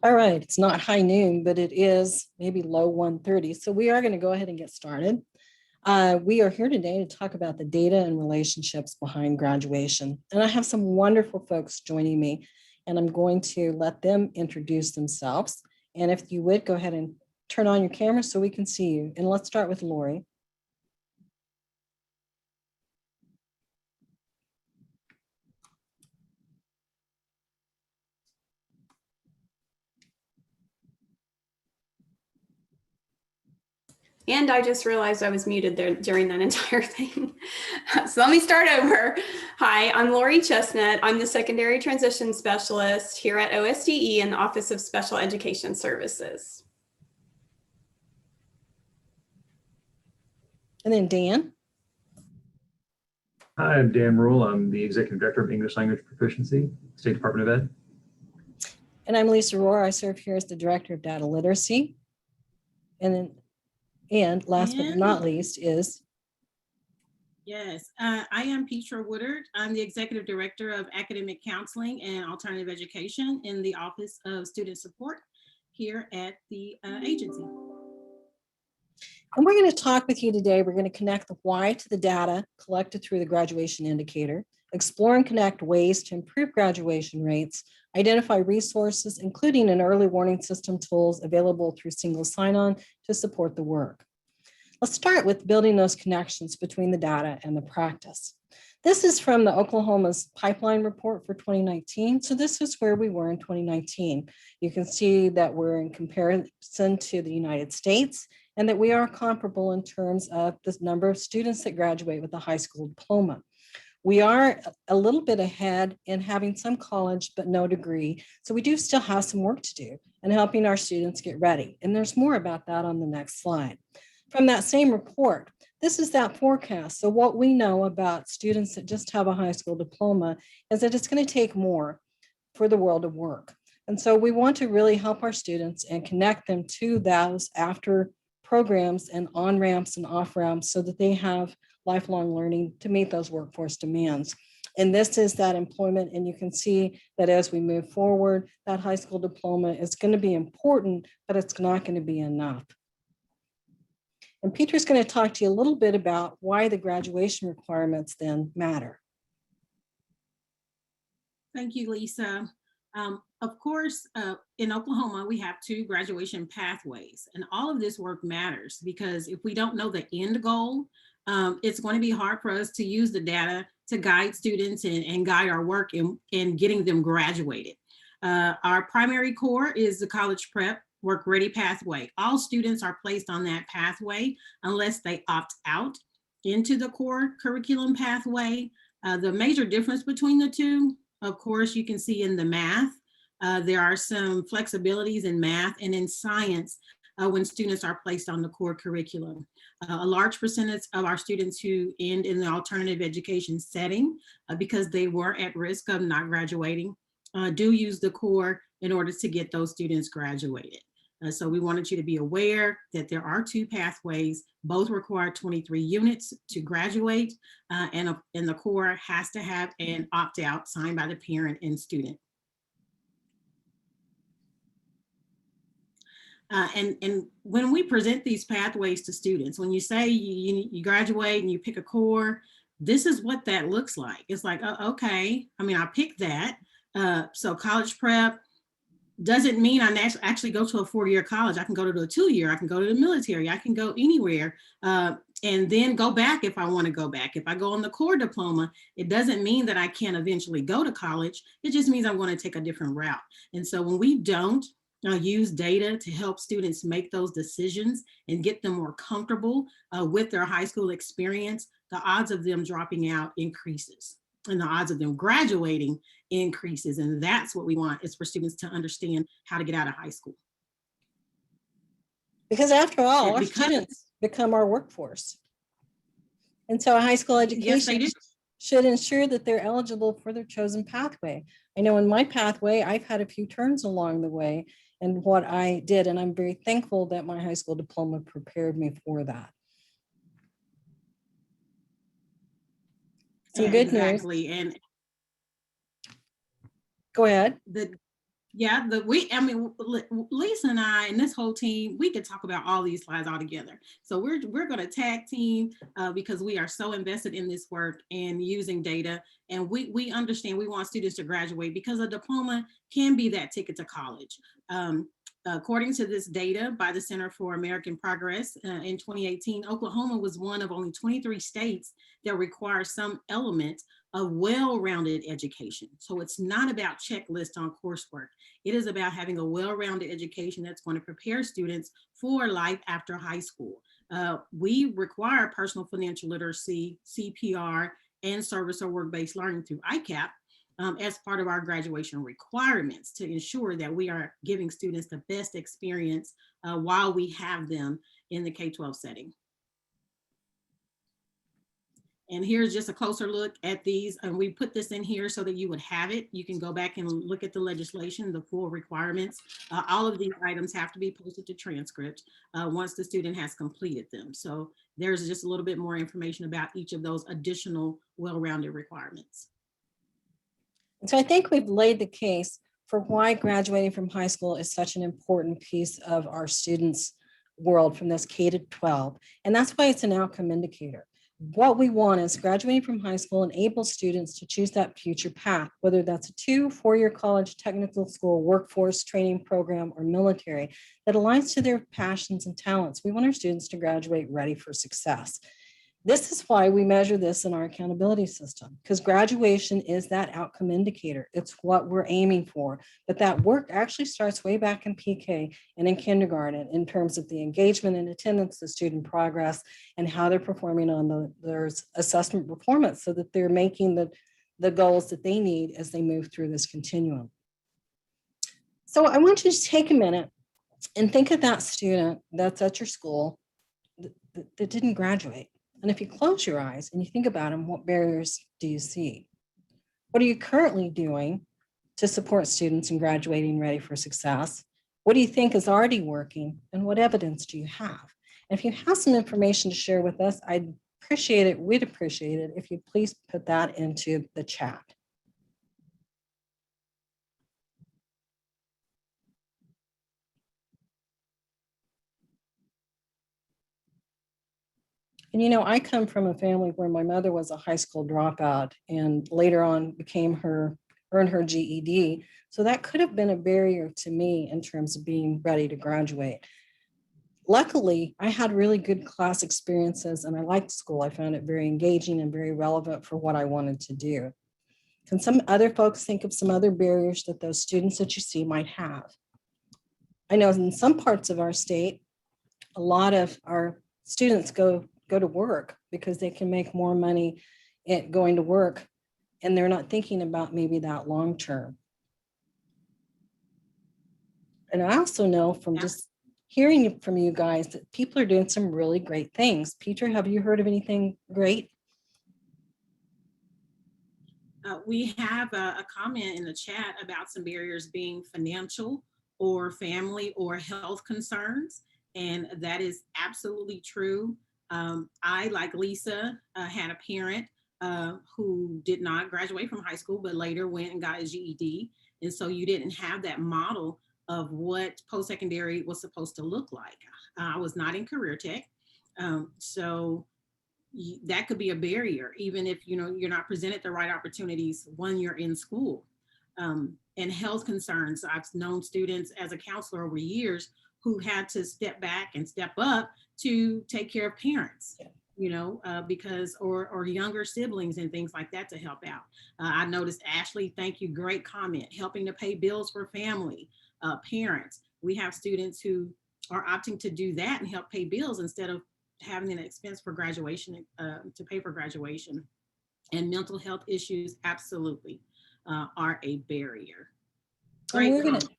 All right, it's not high noon, but it is maybe low 1:30. So we are going to go ahead and get started. We are here today to talk about the data and relationships behind graduation. And I have some wonderful folks joining me, and I'm going to let them introduce themselves. And if you would, go ahead and turn on your camera so we can see you. And let's start with Lori. And I just realized I was muted there during that entire thing. So let me start over. Hi, I'm Lori Chesnut. I'm the Secondary Transition Specialist here at OSDE in the Office of Special Education Services. And then Dan. Hi, I'm Dan Ruhl. I'm the Executive Director of English Language Proficiency, State Department of Ed. And I'm Lesa Rohrer. I serve here as the Director of Data Literacy. And last but not least is. Yes, I am Petra Woodard. I'm the Executive Director of Academic Counseling and Alternative Education in the Office of Student Support here at the agency. And we're going to talk with you today. We're going to connect the why to the data collected through the graduation indicator, explore and connect ways to improve graduation rates, identify resources, including an early warning system tools available through single sign-on to support the work. Let's start with building those connections between the data and the practice. This is from the Oklahoma's pipeline report for 2019. So this is where we were in 2019. You can see that we're in comparison to the United States and that we are comparable in terms of the number of students that graduate with a high school diploma. We are a little bit ahead in having some college, but no degree. So we do still have some work to do in helping our students get ready. And there's more about that on the next slide. From that same report, this is that forecast. So what we know about students that just have a high school diploma is that it's going to take more for the world of work. And so we want to really help our students and connect them to those after programs and on-ramps and off-ramps so that they have lifelong learning to meet those workforce demands. And this is that employment. And you can see that as we move forward, that high school diploma is going to be important, but it's not going to be enough. And Petra's going to talk to you a little bit about why the graduation requirements then matter. Thank you, Lesa. Of course, in Oklahoma, we have 2 graduation pathways, and all of this work matters because if we don't know the end goal, it's going to be hard for us to use the data to guide students and guide our work in getting them graduated. Our primary core is the college prep work ready pathway. All students are placed on that pathway unless they opt out into the core curriculum pathway. The major difference between the two, of course, you can see in the math. There are some flexibilities in math and in science when students are placed on the core curriculum. A large percentage of our students who end in the alternative education setting because they were at risk of not graduating do use the core in order to get those students graduated. So we wanted you to be aware that there are 2 pathways, both require 23 units to graduate, and the core has to have an opt-out signed by the parent and student. And when we present these pathways to students, when you say you graduate and you pick a core, this is what that looks like. It's like, oh, okay, I mean, I picked that. So college prep doesn't mean I actually go to a 4-year college. I can go to a 2-year, I can go to the military, I can go anywhere and then go back if I want to go back. If I go on the core diploma, it doesn't mean that I can't eventually go to college. It just means I'm going to take a different route. And so when we don't use data to help students make those decisions and get them more comfortable with their high school experience, the odds of them dropping out increases. And the odds of them graduating increases. And that's what we want, is for students to understand how to get out of high school. Because after all, our students become our workforce. And so a high school education should ensure that they're eligible for their chosen pathway. I know in my pathway, I've had a few turns along the way and what I did, and I'm very thankful that my high school diploma prepared me for that. Some good news. And go ahead. Yeah, Lisa and I and this whole team, we could talk about all these slides all together. So we're going to tag team because we are so invested in this work and using data. And we understand we want students to graduate because a diploma can be that ticket to college. According to this data by the Center for American Progress in 2018, Oklahoma was one of only 23 states that require some element of well-rounded education. So it's not about checklists on coursework. It is about having a well-rounded education that's going to prepare students for life after high school. We require personal financial literacy, CPR, and service or work-based learning through ICAP as part of our graduation requirements to ensure that we are giving students the best experience while we have them in the K-12 setting. And here's just a closer look at these. And we put this in here so that you would have it. You can go back and look at the legislation, the full requirements. All of these items have to be posted to transcript once the student has completed them. So there's just a little bit more information about each of those additional well-rounded requirements. And so I think we've laid the case for why graduating from high school is such an important piece of our students' world from this K to 12. And that's why it's an outcome indicator. What we want is graduating from high school enables students to choose that future path, whether that's a 2-4-year college, technical school, workforce training program, or military that aligns to their passions and talents. We want our students to graduate ready for success. This is why we measure this in our accountability system, because graduation is that outcome indicator. It's what we're aiming for. But that work actually starts way back in PK and in kindergarten in terms of the engagement and attendance, the student progress, and how they're performing on their assessment performance so that they're making the goals that they need as they move through this continuum. So I want you to take a minute and think of that student that's at your school that didn't graduate. And if you close your eyes and you think about them, what barriers do you see? What are you currently doing to support students in graduating ready for success? What do you think is already working? And what evidence do you have? And if you have some information to share with us, I'd appreciate it. We'd appreciate it if you please put that into the chat. And you know, I come from a family where my mother was a high school dropout and later on earned her GED. So that could have been a barrier to me in terms of being ready to graduate. Luckily, I had really good class experiences and I liked school. I found it very engaging and very relevant for what I wanted to do. Can some other folks think of some other barriers that those students that you see might have? I know in some parts of our state, a lot of our students go to work because they can make more money going to work and they're not thinking about maybe that long term. And I also know from just hearing from you guys that people are doing some really great things. Petra, have you heard of anything great? We have a comment in the chat about some barriers being financial or family or health concerns. And that is absolutely true. I, like Lisa, had a parent who did not graduate from high school, but later went and got a GED. And so you didn't have that model of what post-secondary was supposed to look like. I was not in career tech. So that could be a barrier, even if you're not presented the right opportunities when you're in school. And health concerns. I've known students as a counselor over years who had to step back and step up to take care of parents, because or younger siblings and things like that to help out. I noticed, Ashley, thank you, great comment, helping to pay bills for family, parents. We have students who are opting to do that and help pay bills instead of having an expense for graduation, to pay for graduation. And mental health issues absolutely are a barrier. Great comment.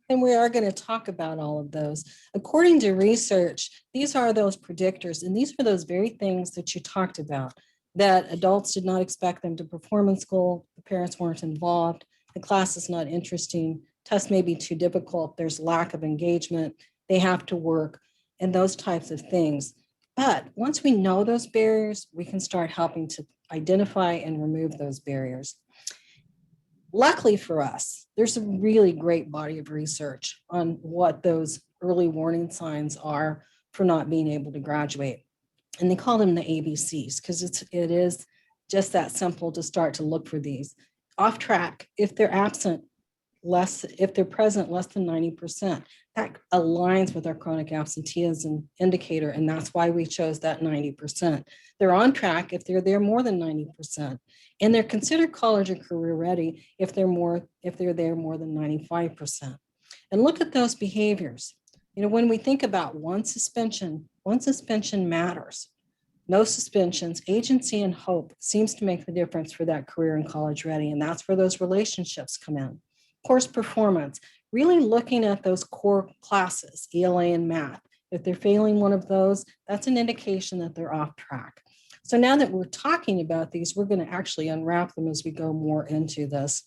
And we are going to talk about all of those. According to research, these are those predictors, and these are those very things that you talked about, that adults did not expect them to perform in school, the parents weren't involved, the class is not interesting, tests may be too difficult, there's lack of engagement, they have to work, and those types of things. But once we know those barriers, we can start helping to identify and remove those barriers. Luckily for us, there's a really great body of research on what those early warning signs are for not being able to graduate. And they call them the ABCs because it is just that simple to start to look for these. Off track, if they're absent, if they're present less than 90%, that aligns with our chronic absenteeism indicator, and that's why we chose that 90%. They're on track if they're there more than 90%, and they're considered college or career ready if they're there more than 95%. And look at those behaviors. You know, when we think about one suspension matters. No suspensions, agency and hope seems to make the difference for that career and college ready, and that's where those relationships come in. Course performance, really looking at those core classes, ELA and math. If they're failing one of those, that's an indication that they're off track. So now that we're talking about these, we're going to actually unwrap them as we go more into this.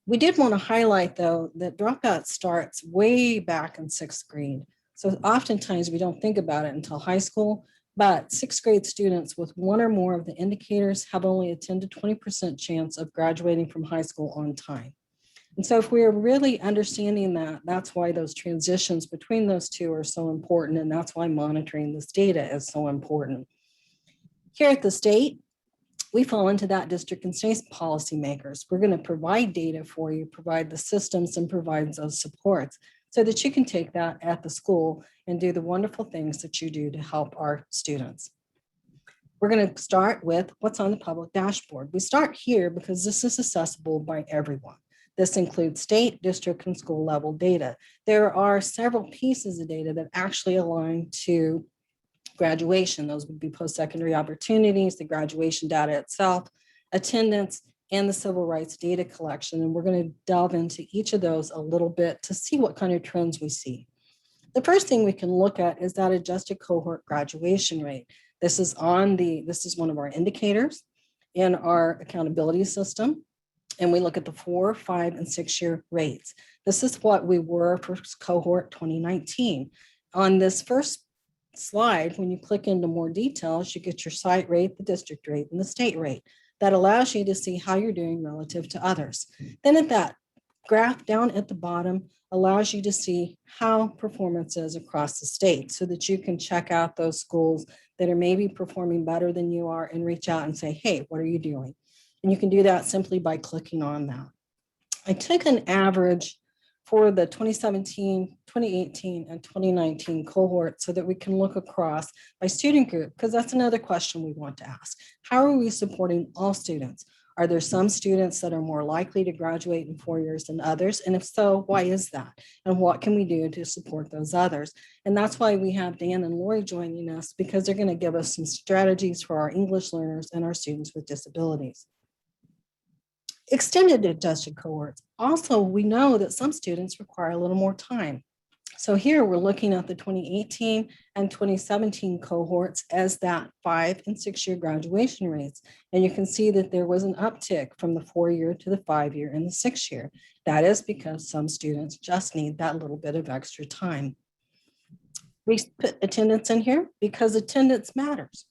We did want to highlight, though, that dropout starts way back in 6th grade. So oftentimes we don't think about it until high school, but 6th grade students with one or more of the indicators have only a 10 to 20% chance of graduating from high school on time. And so if we're really understanding that, that's why those transitions between those two are so important. And that's why monitoring this data is so important. Here at the state, we fall into that district and state policymakers. We're going to provide data for you, provide the systems, and provide those supports so that you can take that at the school and do the wonderful things that you do to help our students. We're going to start with what's on the public dashboard. We start here because this is accessible by everyone. This includes state, district, and school level data. There are several pieces of data that actually align to graduation. Those would be post-secondary opportunities, the graduation data itself, attendance, and the civil rights data collection. And we're going to delve into each of those a little bit to see what kind of trends we see. The first thing we can look at is that adjusted cohort graduation rate. This is one of our indicators in our accountability system. And we look at the 4, 5, and 6-year rates. This is what we were for cohort 2019. On this first slide, when you click into more details, you get your site rate, the district rate, and the state rate. That allows you to see how you're doing relative to others. Then at that graph down at the bottom allows you to see how performance is across the state so that you can check out those schools that are maybe performing better than you are and reach out and say, hey, what are you doing? And you can do that simply by clicking on that. I took an average for the 2017, 2018, and 2019 cohort so that we can look across by student group, because that's another question we want to ask. How are we supporting all students? Are there some students that are more likely to graduate in 4 years than others? And if so, why is that? And what can we do to support those others? And that's why we have Dan and Lori joining us, because they're going to give us some strategies for our English learners and our students with disabilities. Extended adjusted cohorts. Also, we know that some students require a little more time. So here we're looking at the 2018 and 2017 cohorts as that 5 and 6 year graduation rates. And you can see that there was an uptick from the 4 year to the 5 year and the 6 year. That is because some students just need that little bit of extra time. We put attendance in here because attendance matters.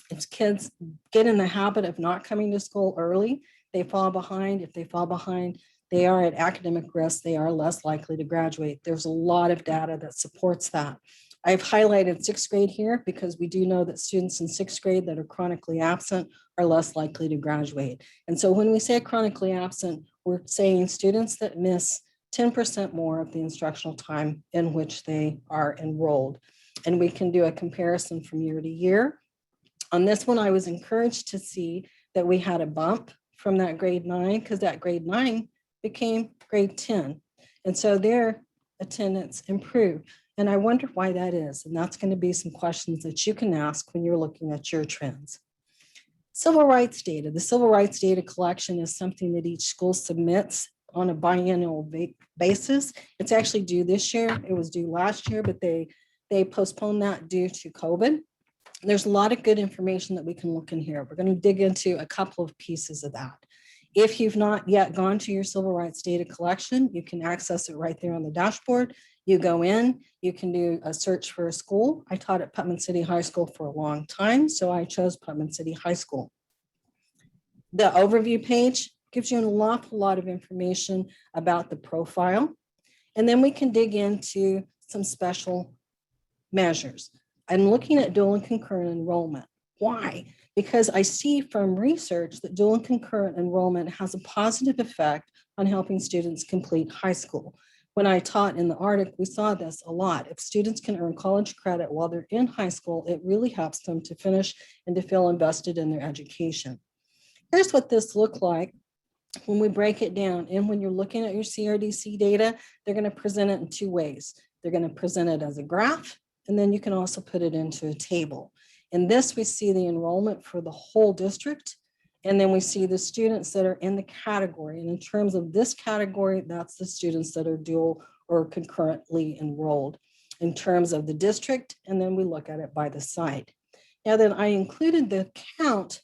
If kids get in the habit of not coming to school early, they fall behind. If they fall behind, they are at academic risk. They are less likely to graduate. There's a lot of data that supports that. I've highlighted 6th grade here because we do know that students in 6th grade that are chronically absent are less likely to graduate. And so when we say chronically absent, we're saying students that miss 10% more of the instructional time in which they are enrolled. And we can do a comparison from year to year. On this one, I was encouraged to see that we had a bump from that grade 9 because that grade 9 became grade 10. And so their attendance improved. And I wonder why that is. And that's going to be some questions that you can ask when you're looking at your trends. Civil rights data. The civil rights data collection is something that each school submits on a biennial basis. It's actually due this year. It was due last year, but they postponed that due to COVID. There's a lot of good information that we can look in here. We're going to dig into a couple of pieces of that. If you've not yet gone to your civil rights data collection, you can access it right there on the dashboard. You go in, you can do a search for a school. I taught at Putnam City High School for a long time, so I chose Putnam City High School. The overview page gives you an awful lot of information about the profile. And then we can dig into some special measures. I'm looking at dual and concurrent enrollment. Why? Because I see from research that dual and concurrent enrollment has a positive effect on helping students complete high school. When I taught in the Arctic, we saw this a lot. If students can earn college credit while they're in high school, it really helps them to finish and to feel invested in their education. Here's what this looked like when we break it down. And when you're looking at your CRDC data, they're going to present it in two ways. They're going to present it as a graph, and then you can also put it into a table. In this, we see the enrollment for the whole district, and then we see the students that are in the category. And in terms of this category, that's the students that are dual or concurrently enrolled in terms of the district, and then we look at it by the site. Now then I included the count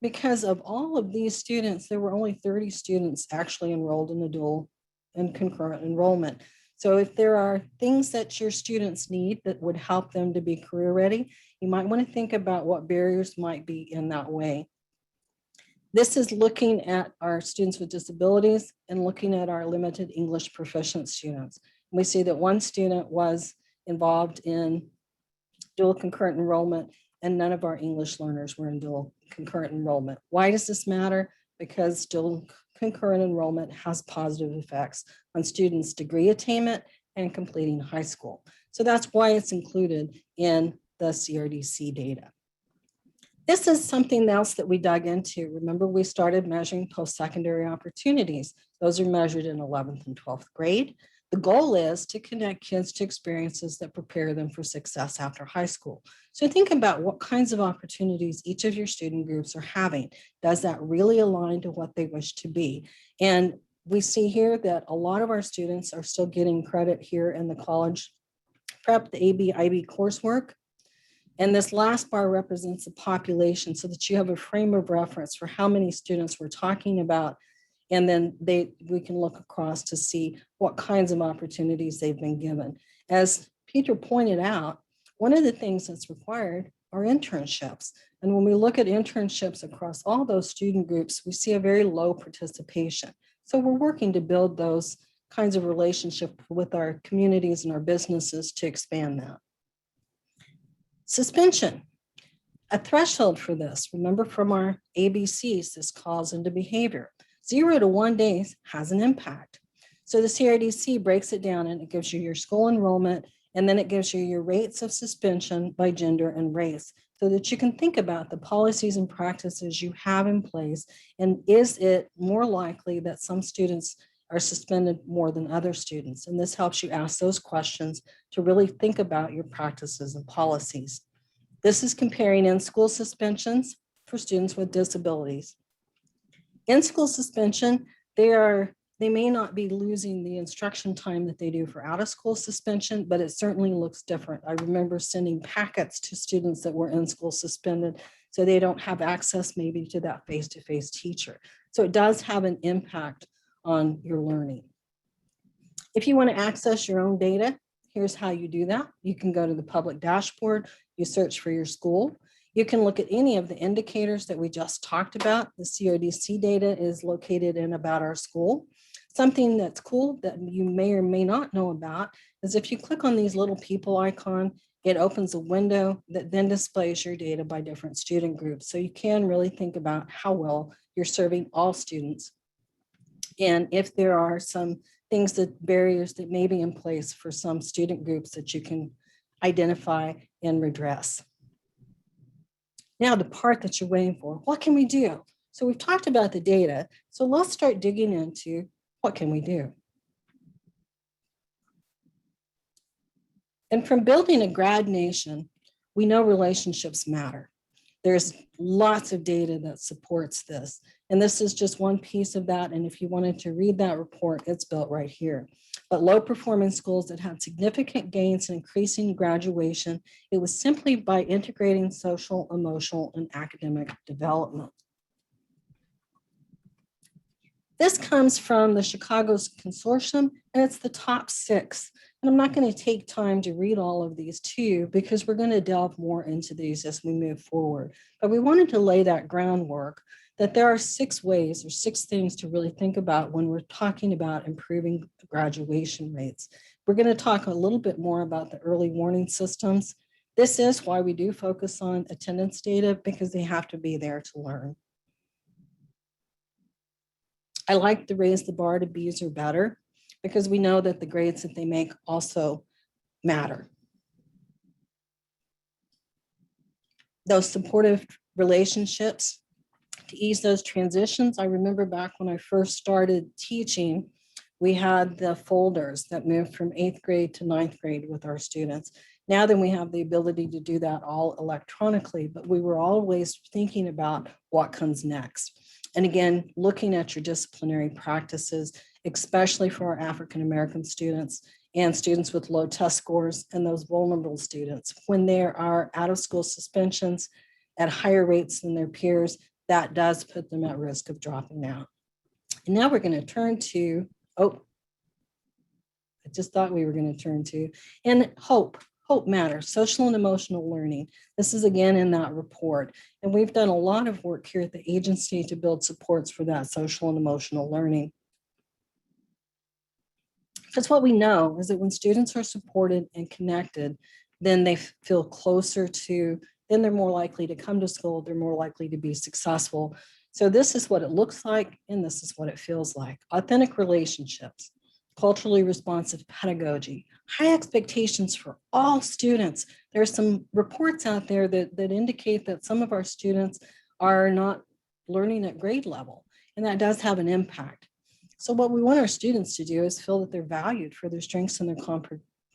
because of all of these students, there were only 30 students actually enrolled in the dual and concurrent enrollment. So if there are things that your students need that would help them to be career ready, you might want to think about what barriers might be in that way. This is looking at our students with disabilities and looking at our limited English proficient students. We see that one student was involved in dual concurrent enrollment and none of our English learners were in dual concurrent enrollment. Why does this matter? Because dual concurrent enrollment has positive effects on students' degree attainment and completing high school. So that's why it's included in the CRDC data. This is something else that we dug into. Remember, we started measuring post-secondary opportunities. Those are measured in 11th and 12th grade. The goal is to connect kids to experiences that prepare them for success after high school. So think about what kinds of opportunities each of your student groups are having. Does that really align to what they wish to be? And we see here that a lot of our students are still getting credit here in the college prep, the AB/IB coursework. And this last bar represents the population so that you have a frame of reference for how many students we're talking about. And then we can look across to see what kinds of opportunities they've been given. As Petra pointed out, one of the things that's required are internships. And when we look at internships across all those student groups, we see a very low participation. So we're working to build those kinds of relationships with our communities and our businesses to expand that. Suspension, a threshold for this. Remember from our ABCs, this calls into behavior. 0 to 1 days has an impact. So the CRDC breaks it down and it gives you your school enrollment, and then it gives you your rates of suspension by gender and race so that you can think about the policies and practices you have in place. And is it more likely that some students are suspended more than other students? And this helps you ask those questions to really think about your practices and policies. This is comparing in-school suspensions for students with disabilities. In-school suspension, they may not be losing the instruction time that they do for out-of-school suspension, but it certainly looks different. I remember sending packets to students that were in school suspended, so they don't have access maybe to that face-to-face teacher. So it does have an impact on your learning. If you want to access your own data, here's how you do that. You can go to the public dashboard, you search for your school. You can look at any of the indicators that we just talked about. The CRDC data is located in About Our School. Something that's cool that you may or may not know about is if you click on these little people icon, it opens a window that then displays your data by different student groups. So you can really think about how well you're serving all students. And if there are some things that barriers that may be in place for some student groups that you can identify and redress. Now, the part that you're waiting for, what can we do? So we've talked about the data. So let's start digging into what can we do? And from building a grad nation, we know relationships matter. There's lots of data that supports this. And this is just one piece of that. And if you wanted to read that report, it's built right here. But low performing schools that had significant gains in increasing graduation, it was simply by integrating social, emotional, and academic development. This comes from the Chicago's consortium, and it's the top 6. And I'm not going to take time to read all of these to you because we're going to delve more into these as we move forward. But we wanted to lay that groundwork that there are 6 ways or 6 things to really think about when we're talking about improving graduation rates. We're going to talk a little bit more about the early warning systems. This is why we do focus on attendance data, because they have to be there to learn. I like to raise the bar to B's or better, because we know that the grades that they make also matter. Those supportive relationships to ease those transitions. I remember back when I first started teaching, we had the folders that moved from 8th grade to 9th grade with our students. Now then we have the ability to do that all electronically, but we were always thinking about what comes next. And again, looking at your disciplinary practices, especially for our African-American students and students with low test scores and those vulnerable students. When there are out-of-school suspensions at higher rates than their peers, that does put them at risk of dropping out. And now we're going to turn to, I just thought we were going to turn to, and hope. Hope matters, social and emotional learning. This is again in that report. And we've done a lot of work here at the agency to build supports for that social and emotional learning. Because what we know is that when students are supported and connected, then they feel closer to, then they're more likely to come to school, they're more likely to be successful. So this is what it looks like, and this is what it feels like. Authentic relationships, culturally responsive pedagogy, high expectations for all students. There are some reports out there that indicate that some of our students are not learning at grade level, and that does have an impact. So what we want our students to do is feel that they're valued for their strengths and their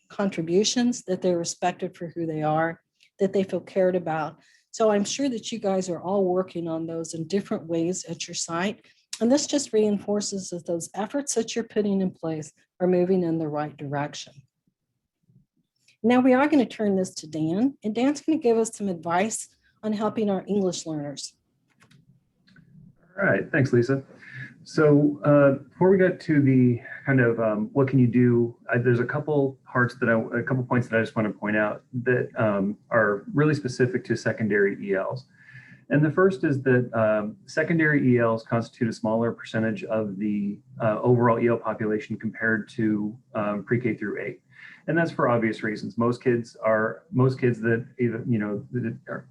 contributions, that they're respected for who they are, that they feel cared about. So I'm sure that you guys are all working on those in different ways at your site. And this just reinforces that those efforts that you're putting in place are moving in the right direction. Now we are going to turn this to Dan, and Dan's going to give us some advice on helping our English learners. All right, thanks, Lisa. So before we get to the kind of what can you do, there's a couple points that I just want to point out that are really specific to secondary ELs. And the first is that secondary ELs constitute a smaller percentage of the overall EL population compared to pre-K through 8. And that's for obvious reasons. Most kids that either, that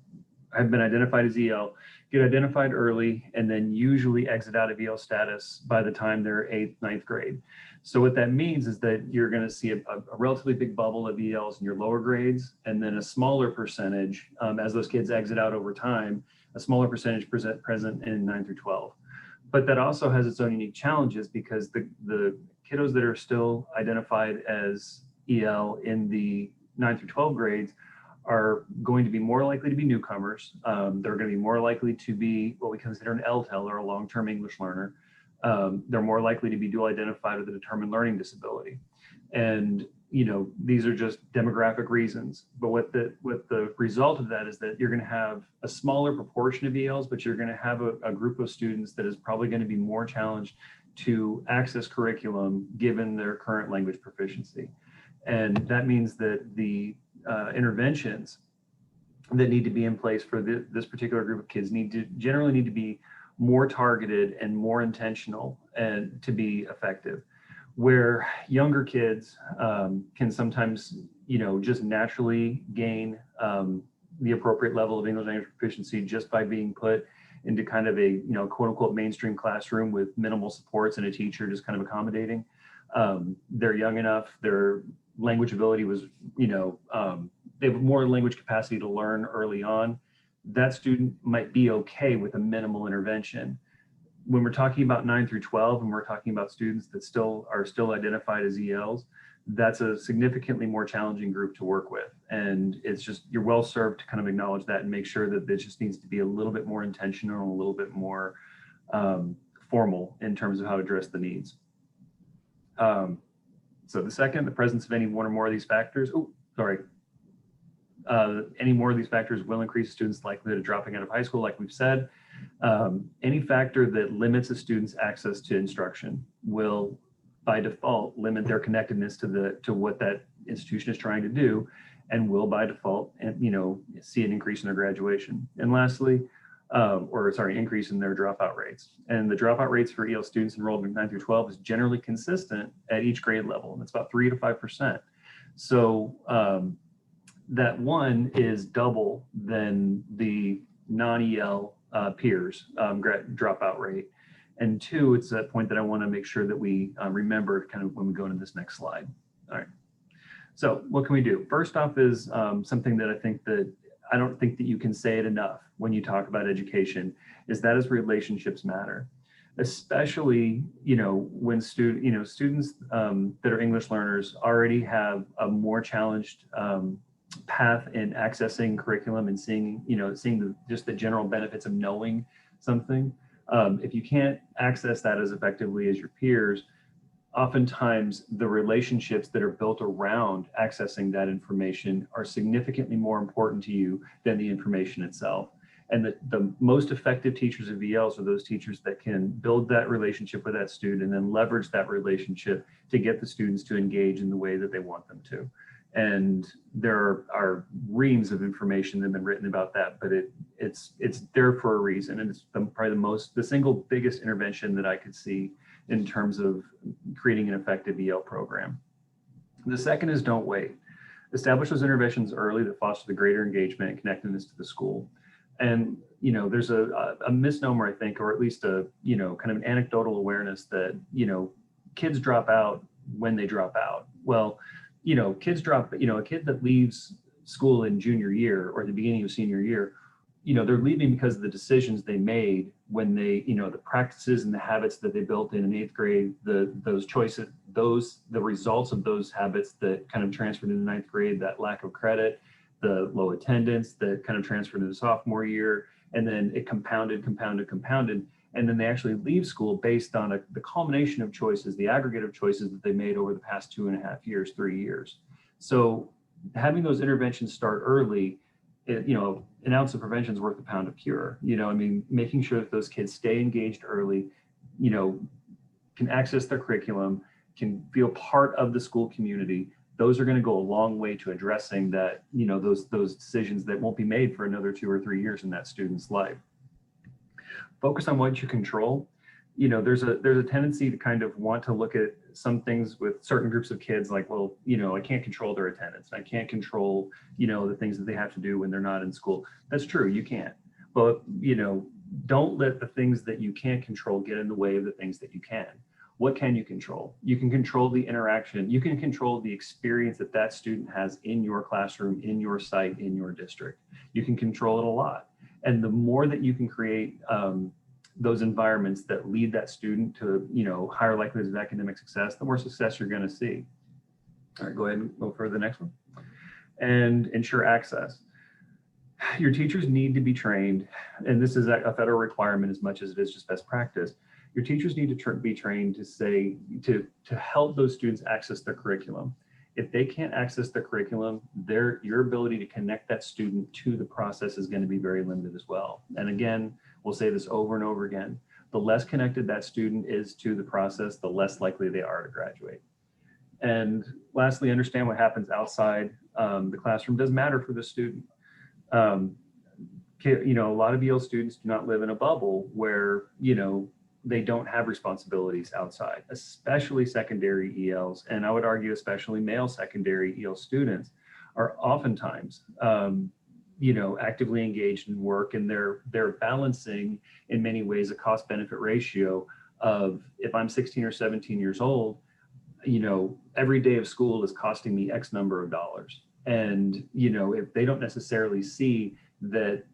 have been identified as EL get identified early and then usually exit out of EL status by the time they're 8th, 9th grade. So what that means is that you're going to see a relatively big bubble of ELs in your lower grades, and then a smaller percentage as those kids exit out over time, a smaller percentage present in 9 through 12. But that also has its own unique challenges, because the kiddos that are still identified as EL in the 9 through 12 grades are going to be more likely to be newcomers. They're going to be more likely to be what we consider an LTEL, or a long-term English learner. They're more likely to be dual identified with a determined learning disability. And these are just demographic reasons. But what the result of that is that you're going to have a smaller proportion of ELs, but you're going to have a group of students that is probably going to be more challenged to access curriculum given their current language proficiency. And that means that the interventions that need to be in place for this particular group of kids generally need to be more targeted and more intentional and to be effective. Where younger kids can sometimes, just naturally gain the appropriate level of English language proficiency just by being put into kind of a, quote unquote mainstream classroom with minimal supports and a teacher just kind of accommodating. They're young enough, their language ability was, they have more language capacity to learn early on. That student might be okay with a minimal intervention. When we're talking about 9 through 12, and we're talking about students that are still identified as ELs, that's a significantly more challenging group to work with. And it's just, you're well served to kind of acknowledge that and make sure that it just needs to be a little bit more intentional and a little bit more formal in terms of how to address the needs. So the second, the presence of any one or more of these factors, any more of these factors will increase a student's likelihood of dropping out of high school, like we've said. Any factor that limits a student's access to instruction will, by default, limit their connectedness to what that institution is trying to do, and will, by default, see an increase in their graduation. And lastly, increase in their dropout rates. And the dropout rates for EL students enrolled in 9 through 12 is generally consistent at each grade level, and it's about 3 to 5%. So that one is double than the non-EL peers dropout rate. And two, it's that point that I want to make sure that we remember kind of when we go into this next slide. All right. So what can we do? First off is something that I don't think that you can say it enough when you talk about education, is that is relationships matter, especially, when students that are English learners already have a more challenged path in accessing curriculum and seeing just the general benefits of knowing something. If you can't access that as effectively as your peers, oftentimes the relationships that are built around accessing that information are significantly more important to you than the information itself. And the most effective teachers of ELs are those teachers that can build that relationship with that student and then leverage that relationship to get the students to engage in the way that they want them to. And there are reams of information that have been written about that, but it's there for a reason. And it's probably the single biggest intervention that I could see in terms of creating an effective EL program. The second is don't wait. Establish those interventions early that foster the greater engagement and connectedness to the school. And, there's a misnomer, I think, or at least a, kind of an anecdotal awareness that, kids drop out when they drop out. Well, kids drop, a kid that leaves school in junior year or the beginning of senior year, they're leaving because of the decisions they made when they, the practices and the habits that they built in 8th grade, those choices, the results of those habits that kind of transferred into 9th grade, that lack of credit, the low attendance that kind of transferred into sophomore year, and then it compounded. And then they actually leave school based on the culmination of choices, the aggregate of choices that they made over the past 2.5 years, 3 years. So having those interventions start early, an ounce of prevention is worth a pound of cure. Making sure that those kids stay engaged early, can access their curriculum, can feel part of the school community. Those are going to go a long way to addressing that, those decisions that won't be made for another 2 or 3 years in that student's life. Focus on what you control. There's a tendency to kind of want to look at some things with certain groups of kids like, well, I can't control their attendance. I can't control, the things that they have to do when they're not in school. That's true, you can't. But, don't let the things that you can't control get in the way of the things that you can. What can you control? You can control the interaction. You can control the experience that student has in your classroom, in your site, in your district. You can control it a lot. And the more that you can create those environments that lead that student to, higher likelihoods of academic success, the more success you're going to see. All right, go ahead and go for the next one. And ensure access. Your teachers need to be trained, and this is a federal requirement as much as it is just best practice. Your teachers need to be trained to help those students access their curriculum. If they can't access the curriculum, your ability to connect that student to the process is going to be very limited as well. And again, we'll say this over and over again, the less connected that student is to the process, the less likely they are to graduate. And lastly, understand what happens outside the classroom does matter for the student. A lot of EL students do not live in a bubble where, they don't have responsibilities outside, especially secondary ELs. And I would argue, especially male secondary EL students are oftentimes, actively engaged in work, and they're balancing in many ways a cost benefit ratio of, if I'm 16 or 17 years old, every day of school is costing me X number of dollars. And, if they don't necessarily see that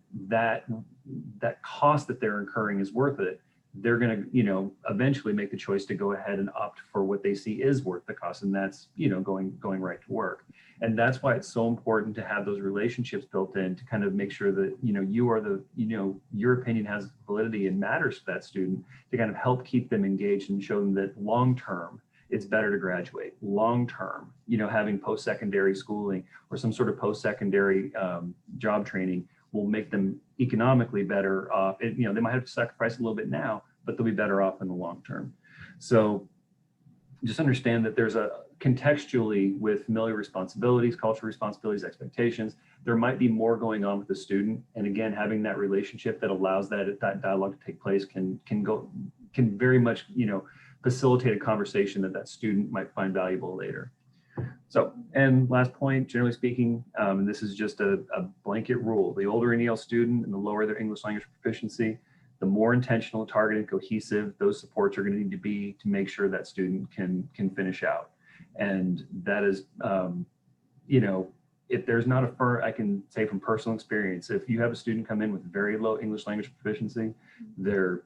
cost that they're incurring is worth it, they're going to, eventually make the choice to go ahead and opt for what they see is worth the cost. And that's, going right to work. And that's why it's so important to have those relationships built in to kind of make sure that, you are your opinion has validity and matters to that student, to kind of help keep them engaged and show them that long-term, it's better to graduate. Long-term, having post-secondary schooling or some sort of post-secondary job training will make them economically better off. They might have to sacrifice a little bit now, but they'll be better off in the long term. So just understand that there's a contextually with familial responsibilities, cultural responsibilities, expectations, there might be more going on with the student. And again, having that relationship that allows that dialogue to take place can very much, facilitate a conversation that student might find valuable later. So, and last point, generally speaking, and this is just a blanket rule, the older an EL student and the lower their English language proficiency, the more intentional, targeted, cohesive those supports are going to need to be to make sure that student can finish out. And that is, if there's not a firm, I can say from personal experience, if you have a student come in with very low English language proficiency, they're,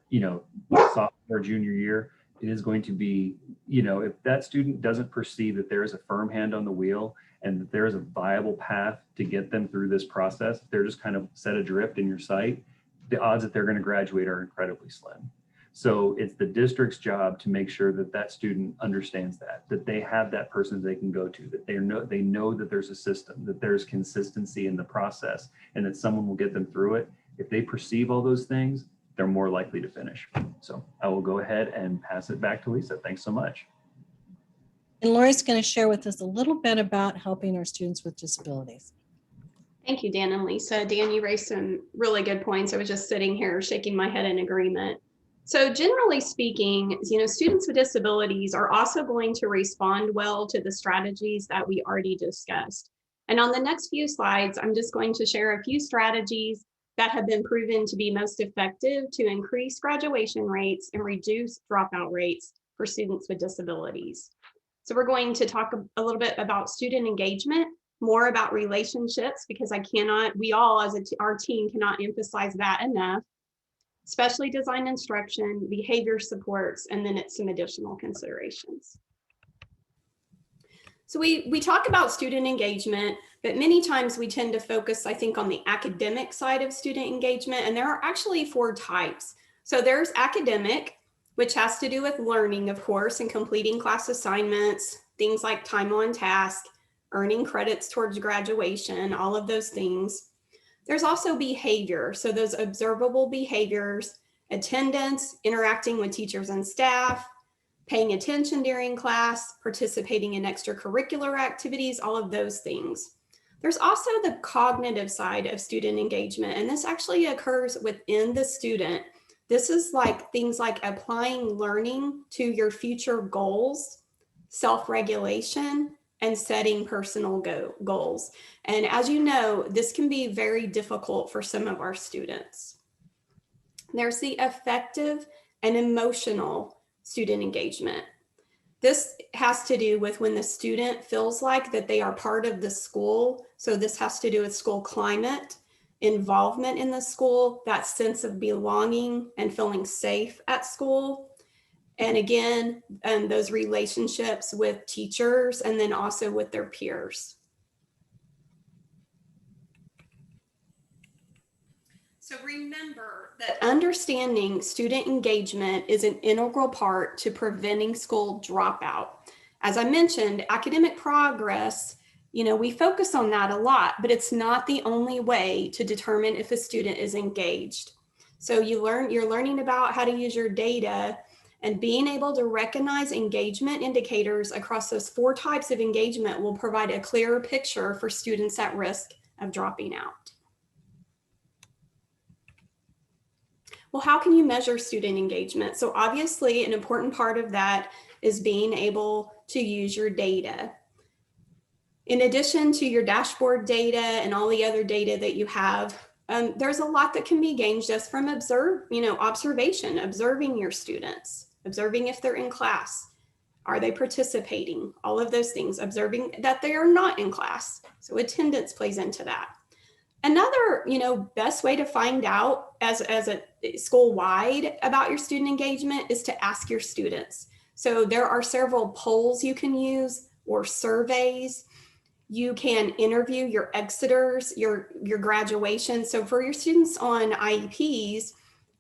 sophomore, junior year, it is going to be, if that student doesn't perceive that there is a firm hand on the wheel and that there is a viable path to get them through this process, they're just kind of set adrift in your sight, the odds that they're going to graduate are incredibly slim. So it's the district's job to make sure that that student understands that they have that person they can go to, that they know that there's a system, that there's consistency in the process, and that someone will get them through it. If they perceive all those things, they're more likely to finish. So I will go ahead and pass it back to Lesa. Thanks so much. And Lori's going to share with us a little bit about helping our students with disabilities. Thank you, Dan and Lisa. Dan, you raised some really good points. I was just sitting here shaking my head in agreement. So generally speaking, students with disabilities are also going to respond well to the strategies that we already discussed. And on the next few slides, I'm just going to share a few strategies that have been proven to be most effective to increase graduation rates and reduce dropout rates for students with disabilities. So we're going to talk a little bit about student engagement, more about relationships, because we all as our team cannot emphasize that enough, specially designed instruction, behavior supports, and then some additional considerations. So we talk about student engagement, but many times we tend to focus, I think, on the academic side of student engagement, and there are actually 4 types. So there's academic, which has to do with learning, of course, and completing class assignments, things like time on task, earning credits towards graduation, all of those things. There's also behavior, so those observable behaviors, attendance, interacting with teachers and staff, paying attention during class, participating in extracurricular activities, all of those things. There's also the cognitive side of student engagement, and this actually occurs within the student. This is like things like applying learning to your future goals, self-regulation, and setting personal goals. And as you know, this can be very difficult for some of our students. There's the affective and emotional student engagement. This has to do with when the student feels like that they are part of the school. So this has to do with school climate, involvement in the school, that sense of belonging and feeling safe at school. And again, those relationships with teachers and then also with their peers. So remember that understanding student engagement is an integral part to preventing school dropout. As I mentioned, academic progress, we focus on that a lot, but it's not the only way to determine if a student is engaged. So you're learning about how to use your data, and being able to recognize engagement indicators across those 4 types of engagement will provide a clearer picture for students at risk of dropping out. Well, how can you measure student engagement? So obviously an important part of that is being able to use your data. In addition to your dashboard data and all the other data that you have, there's a lot that can be gained just from observation, observing your students, observing if they're in class, are they participating, all of those things, observing that they are not in class. So attendance plays into that. Another, best way to find out as a school-wide about your student engagement is to ask your students. So there are several polls you can use or surveys. You can interview your exiters, your graduation. So for your students on IEPs,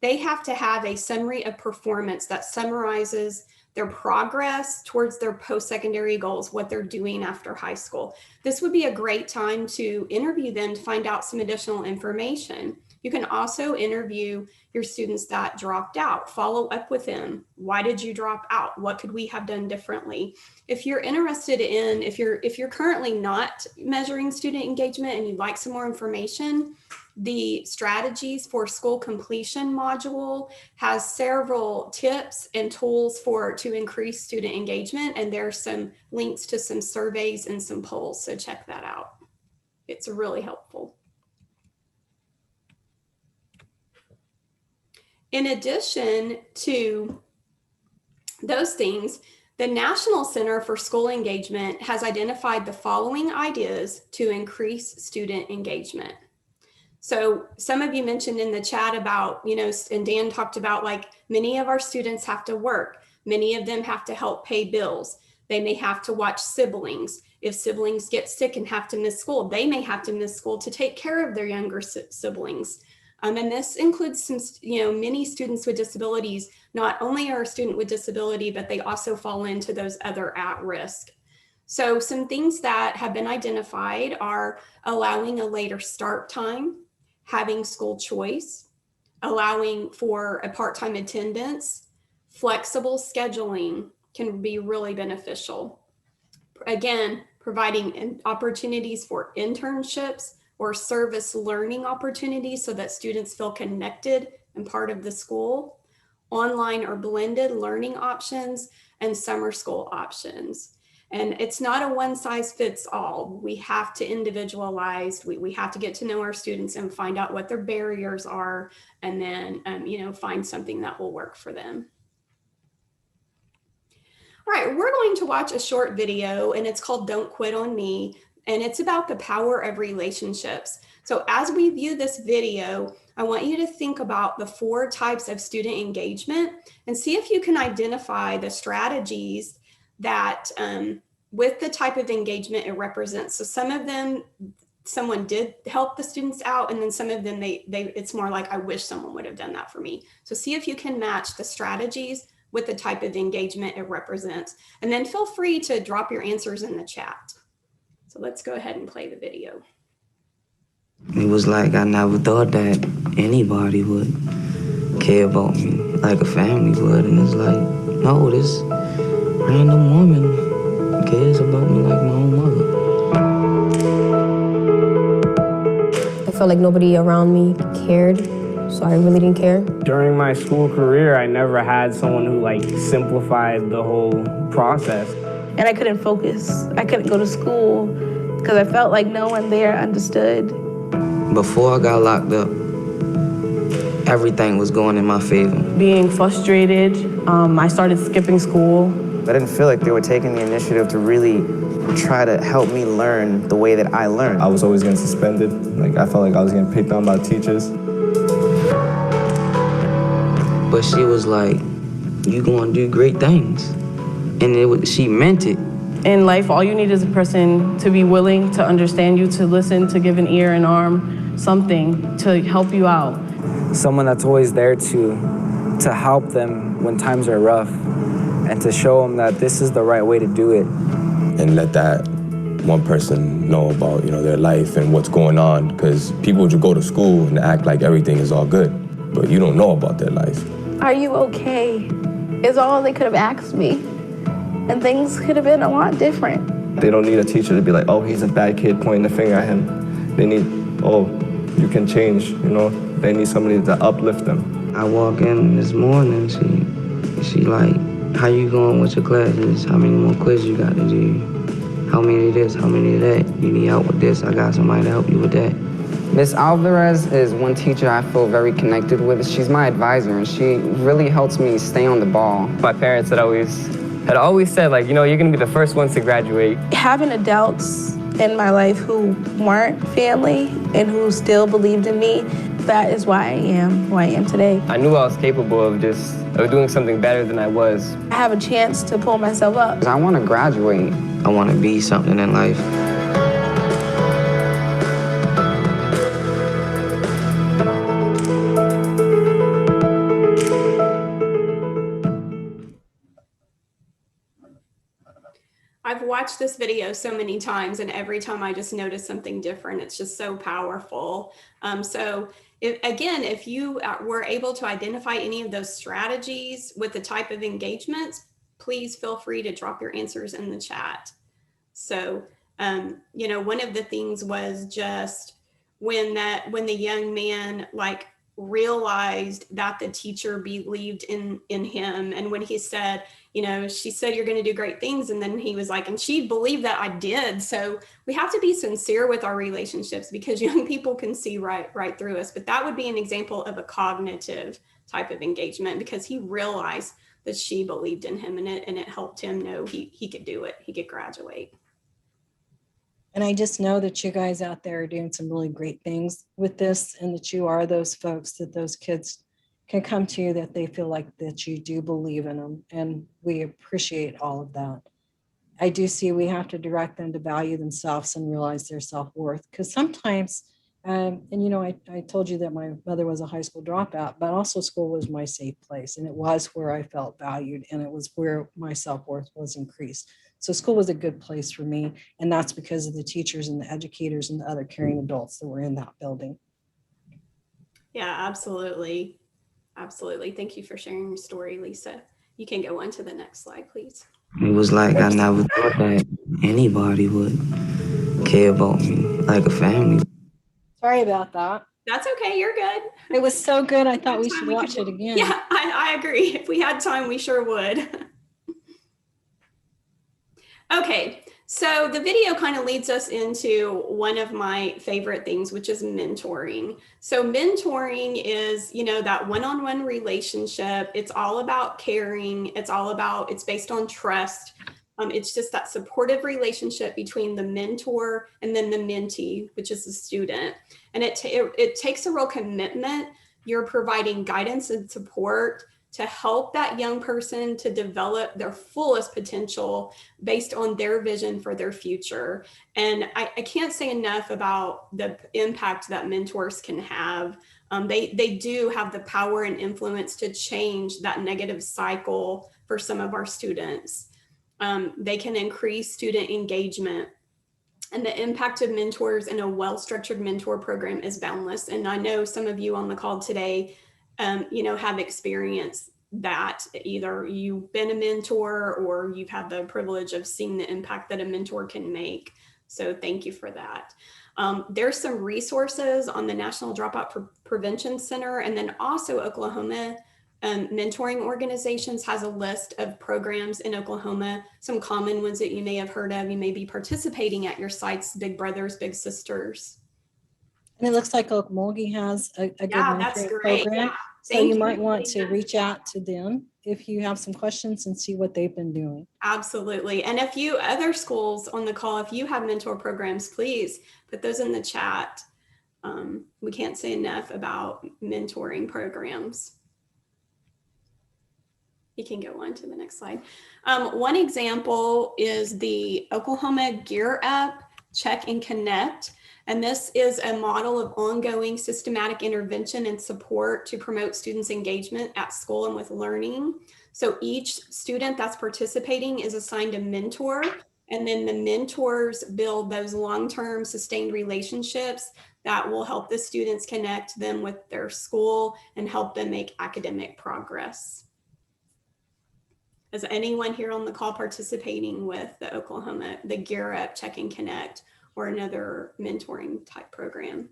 they have to have a summary of performance that summarizes their progress towards their post-secondary goals, what they're doing after high school. This would be a great time to interview them to find out some additional information. You can also interview your students that dropped out, follow up with them. Why did you drop out? What could we have done differently? If you're interested in, if you're currently not measuring student engagement and you'd like some more information, the strategies for school completion module has several tips and tools to increase student engagement. And there's some links to some surveys and some polls. So check that out. It's really helpful. In addition to those things, the National Center for School Engagement has identified the following ideas to increase student engagement. So some of you mentioned in the chat about, and Dan talked about, like, many of our students have to work. Many of them have to help pay bills. They may have to watch siblings. If siblings get sick and have to miss school, they may have to miss school to take care of their younger siblings. And this includes some, many students with disabilities. Not only are a student with disability, but they also fall into those other at risk. So some things that have been identified are allowing a later start time, having school choice, allowing for a part-time attendance, flexible scheduling can be really beneficial. Again, providing opportunities for internships or service learning opportunities so that students feel connected and part of the school, online or blended learning options, and summer school options. And it's not a one size fits all. We have to individualize. We have to get to know our students and find out what their barriers are, and then, find something that will work for them. All right, we're going to watch a short video, and it's called Don't Quit on Me, and it's about the power of relationships. So as we view this video, I want you to think about the 4 types of student engagement and see if you can identify the strategies that with the type of engagement it represents. So some of them, someone did help the students out, and then some of them, it's more like, I wish someone would have done that for me. So see if you can match the strategies with the type of engagement it represents. And then feel free to drop your answers in the chat. So let's go ahead and play the video. It was like I never thought that anybody would care about me like a family would. And it's like, no, this random woman cares about me like my own mother. I felt like nobody around me cared, so I really didn't care. During my school career, I never had someone who simplified the whole process. And I couldn't focus. I couldn't go to school because I felt like no one there understood. Before I got locked up, everything was going in my favor. Being frustrated, I started skipping school. I didn't feel like they were taking the initiative to really try to help me learn the way that I learned. I was always getting suspended. I felt like I was getting picked on by teachers. But she was like, you gonna do great things. And she meant it. In life, all you need is a person to be willing to understand you, to listen, to give an ear, an arm, something to help you out. Someone that's always there to help them when times are rough and to show them that this is the right way to do it. And let that one person know about, their life and what's going on, because people just go to school and act like everything is all good, but you don't know about their life. Are you okay? Is all they could have asked me. And things could have been a lot different. They don't need a teacher to be like, oh, he's a bad kid, pointing the finger at him. They need, oh, you can change, They need somebody to uplift them. I walk in this morning, she like, how you going with your classes? How many more quizzes you got to do? How many of this, how many of that? You need help with this, I got somebody to help you with that. Miss Alvarez is one teacher I feel very connected with. She's my advisor, and she really helps me stay on the ball. My parents had always said, you're going to be the first ones to graduate. Having adults in my life who weren't family and who still believed in me, that is why I am who I am today. I knew I was capable of doing something better than I was. I have a chance to pull myself up. I want to graduate. I want to be something in life. I've watched this video so many times, and every time I just notice something different. It's just so powerful. So if you were able to identify any of those strategies with the type of engagements, please feel free to drop your answers in the chat. So, one of the things was just when the young man realized that the teacher believed in him, and when he said, she said you're going to do great things, and then he was like, and she believed that I did. So we have to be sincere with our relationships, because young people can see right through us. But that would be an example of a cognitive type of engagement, because he realized that she believed in him, and it helped him know he could do it, he could graduate. And I just know that you guys out there are doing some really great things with this, and that you are those folks that those kids can come to you, that they feel like that you do believe in them. And we appreciate all of that. I do see we have to direct them to value themselves and realize their self-worth. Because sometimes, I told you that my mother was a high school dropout, but also school was my safe place. And it was where I felt valued, and it was where my self-worth was increased. So school was a good place for me. And that's because of the teachers and the educators and the other caring adults that were in that building. Yeah, absolutely. Absolutely. Thank you for sharing your story, Lisa. You can go on to the next slide, please. It was like I never thought that anybody would care about me like a family. Sorry about that. That's okay. You're good. It was so good. I thought we should watch it again. Yeah, I agree. If we had time, we sure would. Okay, so the video kind of leads us into one of my favorite things, which is mentoring. So mentoring is, that one-on-one relationship. It's all about caring. It's based on trust. It's just that supportive relationship between the mentor and then the mentee, which is the student. And it takes a real commitment. You're providing guidance and support to help that young person to develop their fullest potential based on their vision for their future. And I can't say enough about the impact that mentors can have. They do have the power and influence to change that negative cycle for some of our students. They can increase student engagement. And the impact of mentors in a well-structured mentor program is boundless. And I know some of you on the call today have experienced that. Either you've been a mentor or you've had the privilege of seeing the impact that a mentor can make. So thank you for that. There's some resources on the National Dropout Prevention Center, and then also Oklahoma Mentoring Organizations has a list of programs in Oklahoma, some common ones that you may have heard of. You may be participating at your sites, Big Brothers, Big Sisters. And it looks like Okmulgee has a good mentoring program. Yeah. So you might want to reach out to them if you have some questions and see what they've been doing. Absolutely. And a few other schools on the call, if you have mentor programs, please put those in the chat. We can't say enough about mentoring programs. You can go on to the next slide. One example is the Oklahoma Gear Up, Check and Connect. And this is a model of ongoing systematic intervention and support to promote students' engagement at school and with learning. So each student that's participating is assigned a mentor, and then the mentors build those long-term sustained relationships that will help the students connect them with their school and help them make academic progress. Is anyone here on the call participating with the Gear Up, Check and Connect, or another mentoring type program?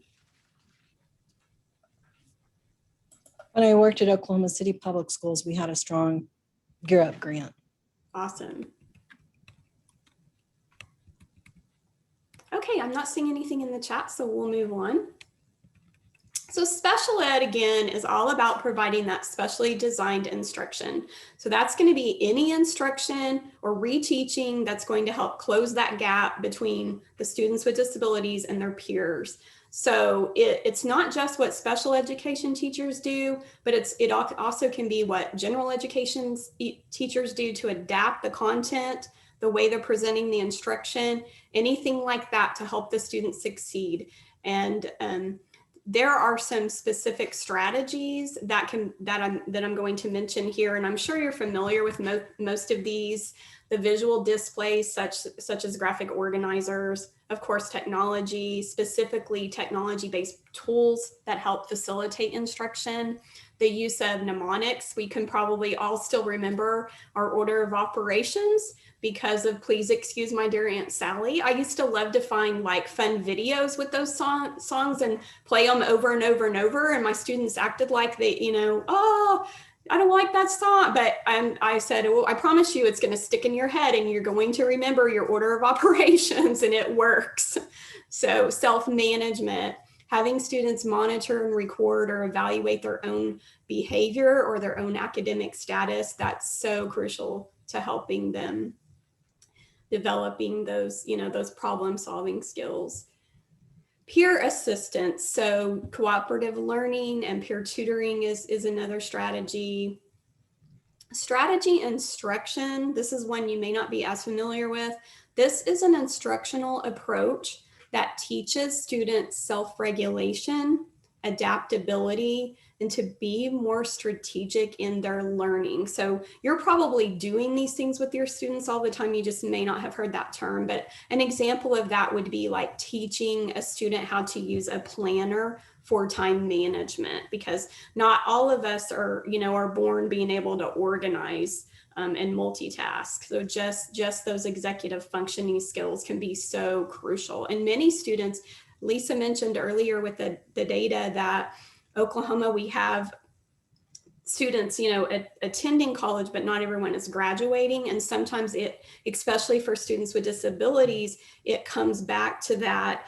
When I worked at Oklahoma City Public Schools, we had a strong Gear Up grant. Awesome. Okay, I'm not seeing anything in the chat, so we'll move on. So special ed, again, is all about providing that specially designed instruction. So that's going to be any instruction or reteaching that's going to help close that gap between the students with disabilities and their peers. So it's not just what special education teachers do, but it also can be what general education teachers do to adapt the content, the way they're presenting the instruction, anything like that to help the students succeed. And there are some specific strategies that I'm going to mention here, and I'm sure you're familiar with most of these. the visual displays such as graphic organizers, of course, technology, specifically technology-based tools that help facilitate instruction, the use of mnemonics. We can probably all still remember our order of operations because of Please Excuse My Dear Aunt Sally. I used to love to find like fun videos with those songs and play them over and over and over. And my students acted like they, oh, I don't like that song. But I said, well, I promise you it's going to stick in your head and you're going to remember your order of operations, and it works. So self-management, having students monitor and record or evaluate their own behavior or their own academic status, that's so crucial to helping them developing those, those problem-solving skills. Peer assistance, so cooperative learning and peer tutoring is another strategy. Strategy instruction, this is one you may not be as familiar with. This is an instructional approach that teaches students self-regulation, adaptability, and to be more strategic in their learning. So you're probably doing these things with your students all the time. You just may not have heard that term, but an example of that would be like teaching a student how to use a planner for time management, because not all of us are born being able to organize and multitask. So just those executive functioning skills can be so crucial. And many students, Lesa mentioned earlier with the data that Oklahoma, we have students, attending college, but not everyone is graduating. And sometimes especially for students with disabilities, it comes back to that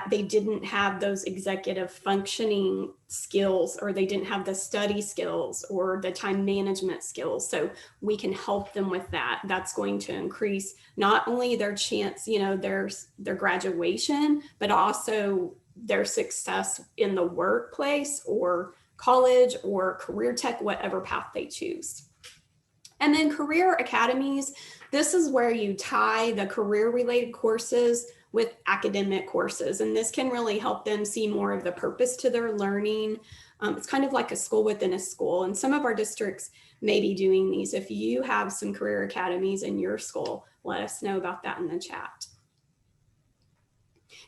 they didn't have those executive functioning skills, or they didn't have the study skills or the time management skills. So we can help them with that. That's going to increase not only their chance, their graduation, but also their success in the workplace or college or career tech, whatever path they choose. And then career academies, this is where you tie the career related courses with academic courses. And this can really help them see more of the purpose to their learning. It's kind of like a school within a school. And some of our districts may be doing these. If you have some career academies in your school, let us know about that in the chat.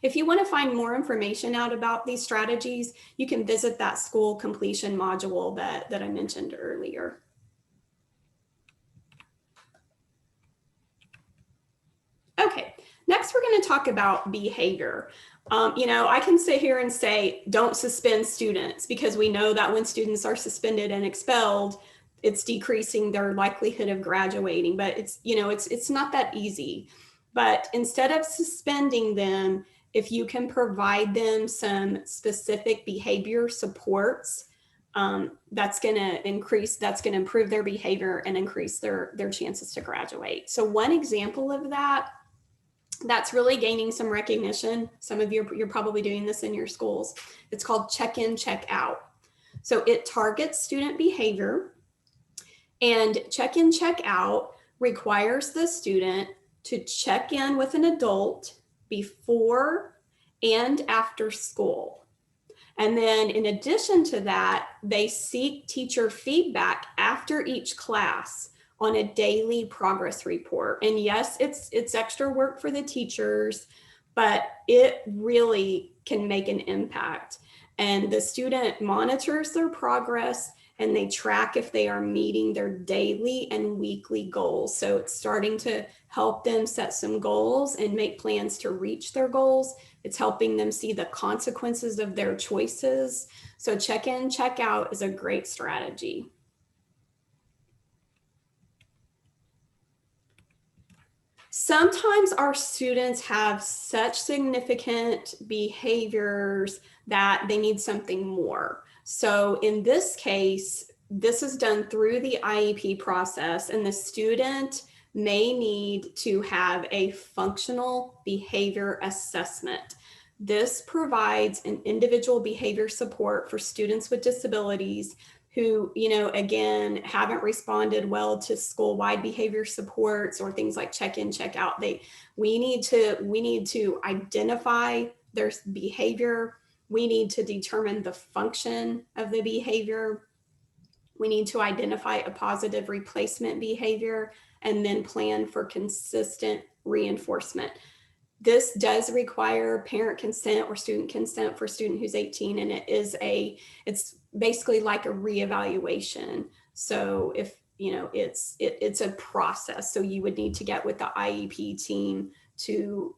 If you want to find more information out about these strategies, you can visit that school completion module that I mentioned earlier. Okay, next we're going to talk about behavior. I can sit here and say, don't suspend students, because we know that when students are suspended and expelled, it's decreasing their likelihood of graduating, but it's not that easy. But instead of suspending them, if you can provide them some specific behavior supports, that's going to improve their behavior and increase their chances to graduate. So one example of that's really gaining some recognition. Some of you're probably doing this in your schools. It's called check-in, check-out. So it targets student behavior, and check-in, check-out requires the student to check in with an adult before and after school. And then in addition to that, they seek teacher feedback after each class on a daily progress report. And yes, it's extra work for the teachers, but it really can make an impact. And the student monitors their progress, and they track if they are meeting their daily and weekly goals. So it's starting to help them set some goals and make plans to reach their goals. It's helping them see the consequences of their choices. So check in, check out is a great strategy. Sometimes our students have such significant behaviors that they need something more. So in this case, this is done through the IEP process, and the student may need to have a functional behavior assessment. This provides an individual behavior support for students with disabilities who, again, haven't responded well to school-wide behavior supports or things like check-in, check-out. We need to identify their behavior. We need to determine the function of the behavior. We need to identify a positive replacement behavior and then plan for consistent reinforcement. This does require parent consent or student consent for a student who's 18, and it's basically like a reevaluation. So if, it's a process. So you would need to get with the IEP team to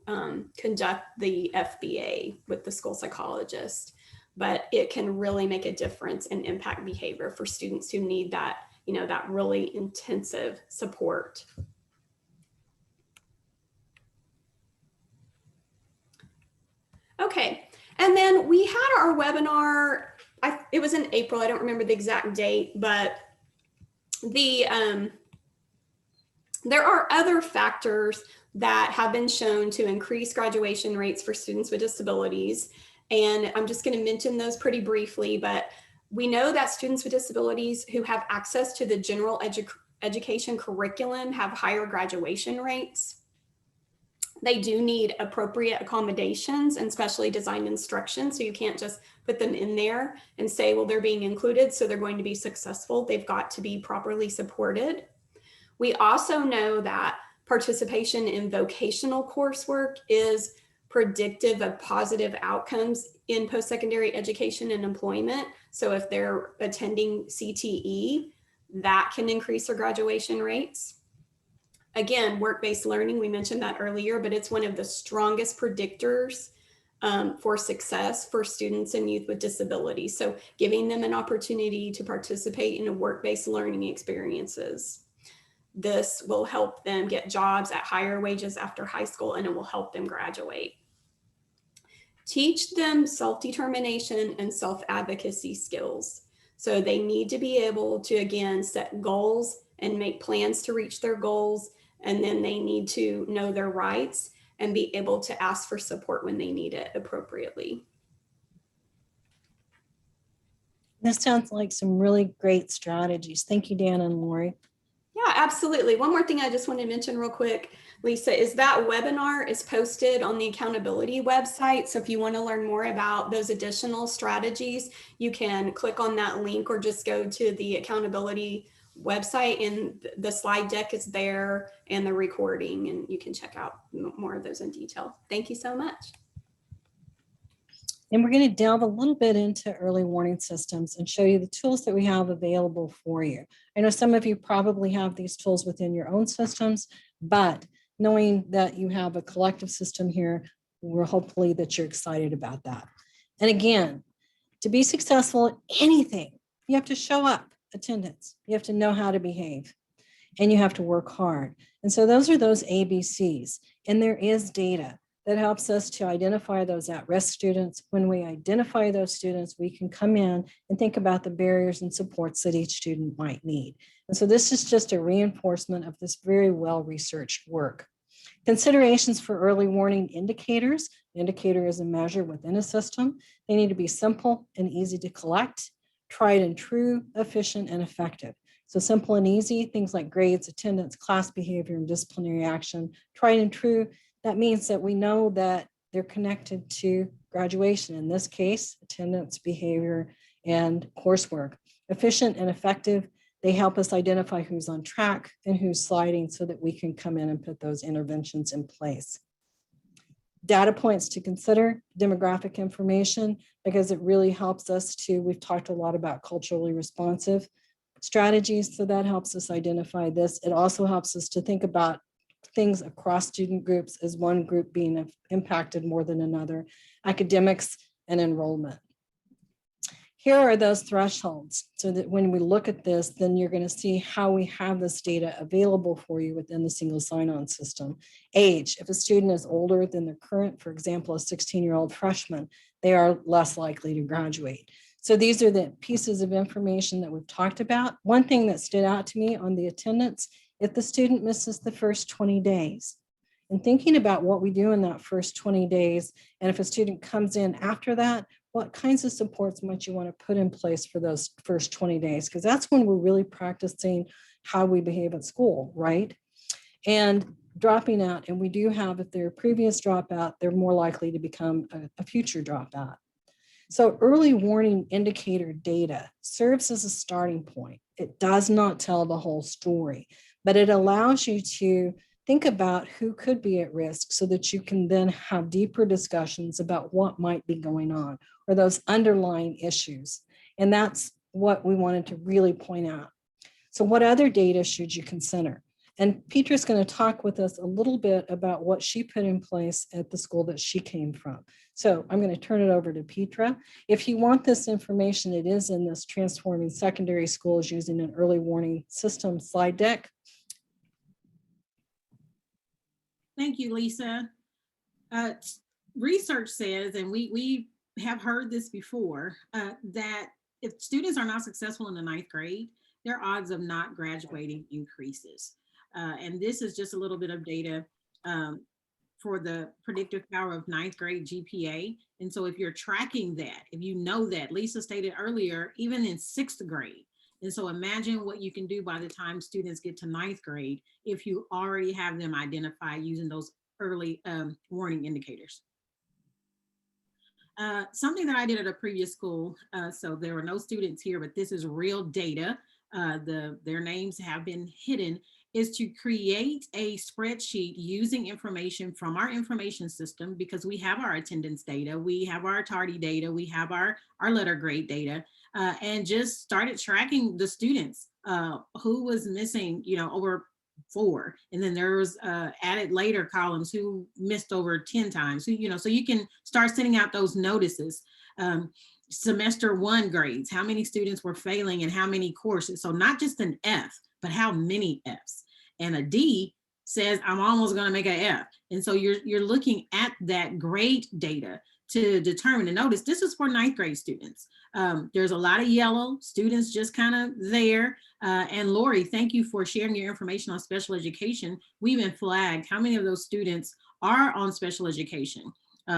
conduct the FBA with the school psychologist. But it can really make a difference and impact behavior for students who need that, that really intensive support. Okay, and then we had our webinar, it was in April, I don't remember the exact date, but there are other factors that have been shown to increase graduation rates for students with disabilities. And I'm just going to mention those pretty briefly, but we know that students with disabilities who have access to the general education curriculum have higher graduation rates. They do need appropriate accommodations and specially designed instruction. So you can't just put them in there and say, well, they're being included, so they're going to be successful. They've got to be properly supported. We also know that participation in vocational coursework is predictive of positive outcomes in post-secondary education and employment. So if they're attending CTE, that can increase their graduation rates. Again, work-based learning, we mentioned that earlier, but it's one of the strongest predictors for success for students and youth with disabilities. So giving them an opportunity to participate in a work-based learning experiences. This will help them get jobs at higher wages after high school, and it will help them graduate. Teach them self-determination and self-advocacy skills. So they need to be able to, again, set goals and make plans to reach their goals. And then they need to know their rights and be able to ask for support when they need it appropriately. This sounds like some really great strategies. Thank you, Dan and Lori. Yeah, absolutely. One more thing I just want to mention real quick, Lisa, is that webinar is posted on the accountability website. So if you want to learn more about those additional strategies, you can click on that link or just go to the accountability website, and the slide deck is there and the recording, and you can check out more of those in detail. Thank you so much. And we're going to delve a little bit into early warning systems and show you the tools that we have available for you. I know some of you probably have these tools within your own systems, but knowing that you have a collective system here, we're hopefully that you're excited about that. And again, to be successful at anything, you have to show up, attendance, you have to know how to behave, and you have to work hard. And so those are those ABCs, and there is data that helps us to identify those at-risk students. When we identify those students, we can come in and think about the barriers and supports that each student might need. And so this is just a reinforcement of this very well-researched work. Considerations for early warning indicators. Indicator is a measure within a system. They need to be simple and easy to collect, tried and true, efficient, and effective. So simple and easy, things like grades, attendance, class behavior, and disciplinary action. Tried and true, that means that we know that they're connected to graduation. In this case, attendance, behavior, and coursework. Efficient and effective, they help us identify who's on track and who's sliding so that we can come in and put those interventions in place. Data points to consider, demographic information, because it really helps us to, we've talked a lot about culturally responsive strategies, so that helps us identify this. It also helps us to think about things across student groups as one group being impacted more than another, academics and enrollment. Here are those thresholds, so that when we look at this, then you're going to see how we have this data available for you within the single sign-on system. Age, if a student is older than their current, for example, a 16-year-old freshman, they are less likely to graduate. So these are the pieces of information that we've talked about. One thing that stood out to me on the attendance, if the student misses the first 20 days, and thinking about what we do in that first 20 days, and if a student comes in after that, what kinds of supports might you want to put in place for those first 20 days? Because that's when we're really practicing how we behave at school, right? And dropping out, and we do have, if they're a previous dropout, they're more likely to become a future dropout. So early warning indicator data serves as a starting point. It does not tell the whole story, but it allows you to think about who could be at risk so that you can then have deeper discussions about what might be going on or those underlying issues. And that's what we wanted to really point out. So what other data should you consider? And Petra's going to talk with us a little bit about what she put in place at the school that she came from. So I'm going to turn it over to Petra. If you want this information, it is in this Transforming Secondary Schools Using an Early Warning System slide deck. Thank you, Lisa. Research says, and we have heard this before, that if students are not successful in the 9th grade, their odds of not graduating increases. And this is just a little bit of data for the predictive power of 9th grade GPA. And so if you're tracking that, if you know that, Lisa stated earlier, even in 6th grade. And so imagine what you can do by the time students get to 9th grade if you already have them identified using those early warning indicators. Something that I did at a previous school, so there were no students here, but this is real data. Their names have been hidden, is to create a spreadsheet using information from our information system, because we have our attendance data, we have our tardy data, we have our letter grade data, and just started tracking the students who was missing, over 4. And then there was added later columns who missed over 10 times, so you can start sending out those notices. Semester 1 grades, how many students were failing and how many courses. So not just an F, but how many Fs. And a D says, I'm almost going to make an F. And so you're looking at that grade data to determine, and notice this is for 9th grade students. There's a lot of yellow students just kind of there. And Lori, thank you for sharing your information on special education. We even flagged how many of those students are on special education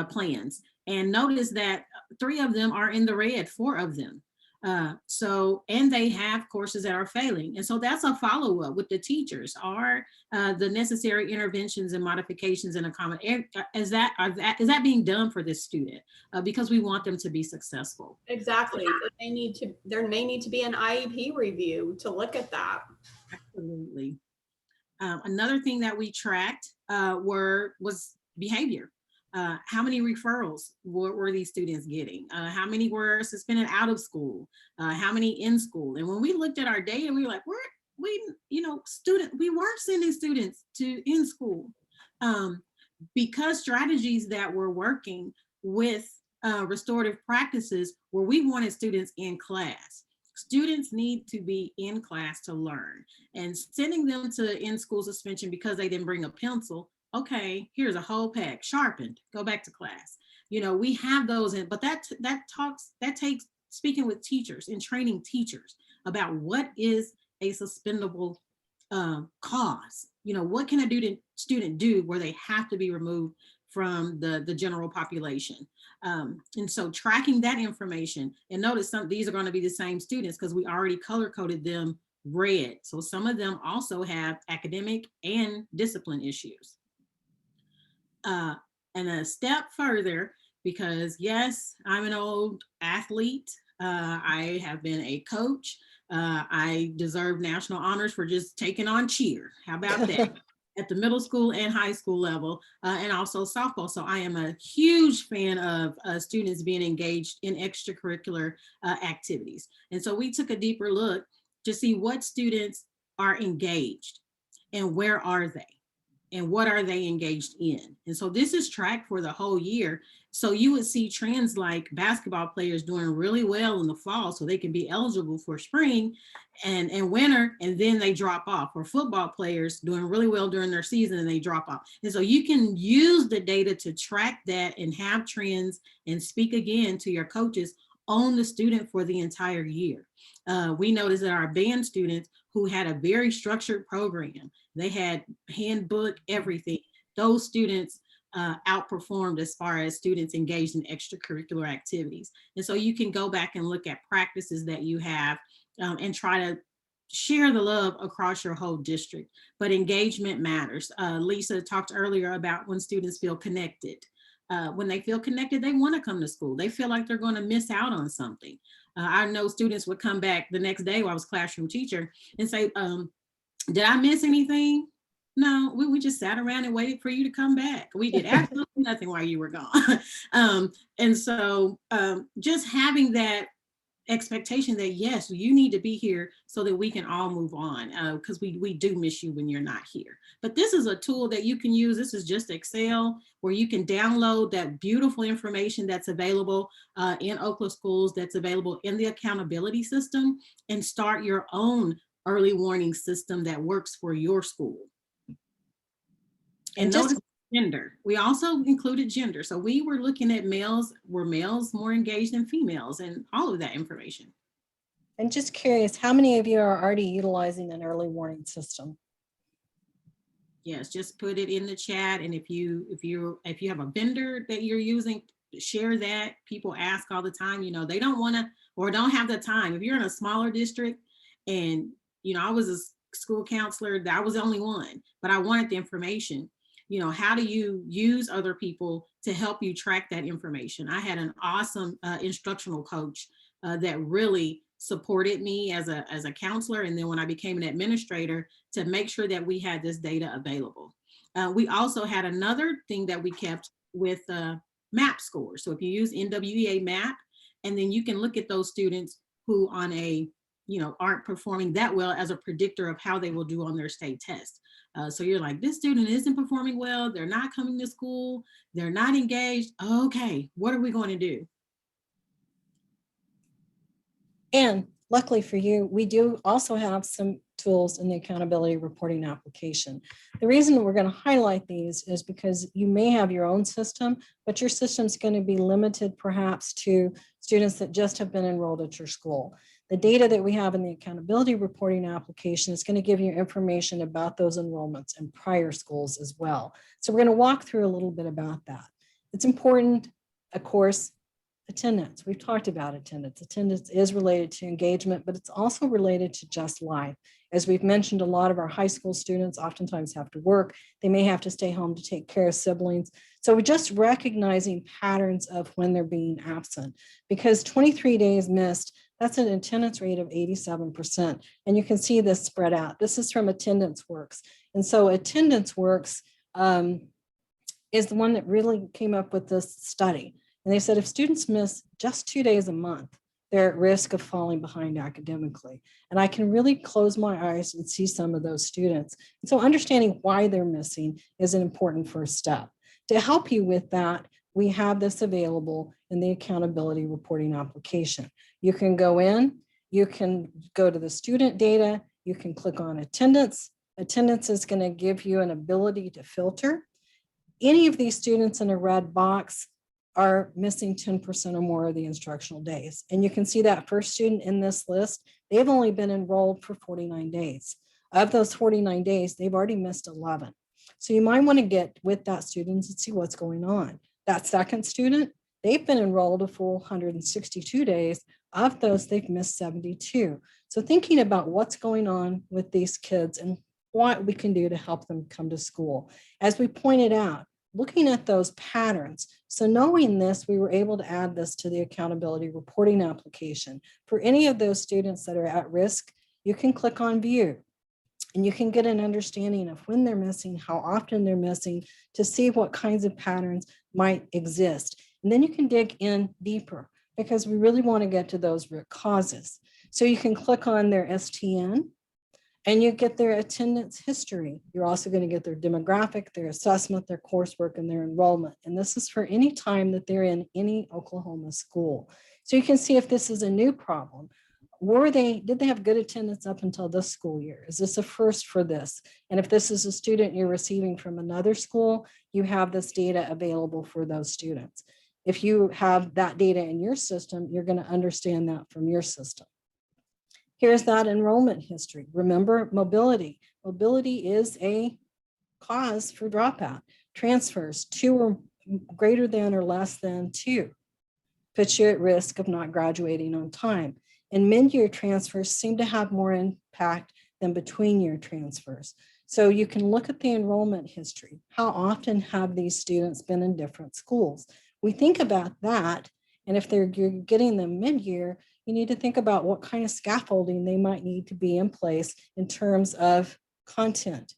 plans. And notice that 3 of them are in the red, 4 of them. And they have courses that are failing. And so that's a follow-up with the teachers. Are the necessary interventions and modifications and accommodation, is that being done for this student? Because we want them to be successful. Exactly. There may need to be an IEP review to look at that. Absolutely. Another thing that we tracked was behavior. How many referrals were these students getting? How many were suspended out of school? How many in school? And when we looked at our data, we were like, we weren't sending students to in school because strategies that were working with restorative practices where we wanted students in class. Students need to be in class to learn, and sending them to in-school suspension because they didn't bring a pencil. Okay, here's a whole pack, sharpened, go back to class. We have those in, but that takes speaking with teachers and training teachers about what is a suspendable cause. What can a student do where they have to be removed from the general population? And so tracking that information, and notice these are going to be the same students because we already color coded them red. So some of them also have academic and discipline issues. And a step further, because yes, I'm an old athlete. I have been a coach. I deserve national honors for just taking on cheer. How about that? At the middle school and high school level, and also softball. So I am a huge fan of students being engaged in extracurricular activities. And so we took a deeper look to see what students are engaged and where are they? And what are they engaged in? And so this is tracked for the whole year. So you would see trends like basketball players doing really well in the fall so they can be eligible for spring and winter, and then they drop off. Or football players doing really well during their season and they drop off. And so you can use the data to track that and have trends and speak again to your coaches on the student for the entire year. We noticed that our band students who had a very structured program, they had handbook, everything. Those students outperformed as far as students engaged in extracurricular activities. And so you can go back and look at practices that you have and try to share the love across your whole district. But engagement matters. Lisa talked earlier about when students feel connected. When they feel connected, they want to come to school. They feel like they're going to miss out on something. I know students would come back the next day while I was classroom teacher and say, Did I miss anything? No, we just sat around and waited for you to come back. We did absolutely nothing while you were gone. And so just having that expectation that yes, you need to be here so that we can all move on, because we do miss you when you're not here. But this is a tool that you can use. This is just Excel, where you can download that beautiful information that's available in Oakland schools, that's available in the accountability system, and start your own early warning system that works for your school. And notice gender. We also included gender. So we were looking at males, were males more engaged than females, and all of that information. And just curious, how many of you are already utilizing an early warning system? Yes, just put it in the chat. And if you have a vendor that you're using, share that. People ask all the time, you know, they don't want to or don't have the time. If you're in a smaller district, and you know, I was a school counselor, I was the only one, but I wanted the information. You know, how do you use other people to help you track that information? I had an awesome instructional coach that really supported me as a counselor. And then when I became an administrator, to make sure that we had this data available. We also had another thing that we kept with MAP scores. So if you use NWEA MAP, and then you can look at those students who on a, you know, aren't performing that well as a predictor of how they will do on their state test. So you're like, this student isn't performing well, they're not coming to school, they're not engaged. Okay, what are we going to do? And luckily for you, we do also have some tools in the accountability reporting application. The reason we're going to highlight these is because you may have your own system, but your system's going to be limited perhaps to students that just have been enrolled at your school. The data that we have in the accountability reporting application is going to give you information about those enrollments in prior schools as well. So we're going to walk through a little bit about that. It's important, of course, attendance. We've talked about attendance. Attendance is related to engagement, but it's also related to just life. As we've mentioned, a lot of our high school students oftentimes have to work. They may have to stay home to take care of siblings. So we're just recognizing patterns of when they're being absent, because 23 days missed, that's an attendance rate of 87%. And you can see this spread out. This is from Attendance Works. And so Attendance Works is the one that really came up with this study. And they said if students miss just 2 days a month, they're at risk of falling behind academically. And I can really close my eyes and see some of those students. And so understanding why they're missing is an important first step. To help you with that, we have this available in the accountability reporting application. You can go in, you can go to the student data, you can click on attendance. Attendance is going to give you an ability to filter. Any of these students in a red box are missing 10% or more of the instructional days. And you can see that first student in this list, they've only been enrolled for 49 days. Of those 49 days, they've already missed 11. So you might want to get with that student and see what's going on. That second student, they've been enrolled a full 162 days. Of those, they've missed 72. So thinking about what's going on with these kids and what we can do to help them come to school. As we pointed out, looking at those patterns. So knowing this, we were able to add this to the accountability reporting application. For any of those students that are at risk, you can click on view and you can get an understanding of when they're missing, how often they're missing, to see what kinds of patterns might exist. And then you can dig in deeper because we really want to get to those root causes. So you can click on their STN, and you get their attendance history. You're also going to get their demographic, their assessment, their coursework, and their enrollment. And this is for any time that they're in any Oklahoma school. So you can see if this is a new problem. Did they have good attendance up until this school year? Is this a first for this? And if this is a student you're receiving from another school, you have this data available for those students. If you have that data in your system, you're going to understand that from your system. Here's that enrollment history. Remember, mobility. Mobility is a cause for dropout. Transfers, 2 or greater than or less than 2, puts you at risk of not graduating on time. And mid-year transfers seem to have more impact than between-year transfers. So you can look at the enrollment history. How often have these students been in different schools? We think about that, and if you're getting them mid-year, you need to think about what kind of scaffolding they might need to be in place in terms of content.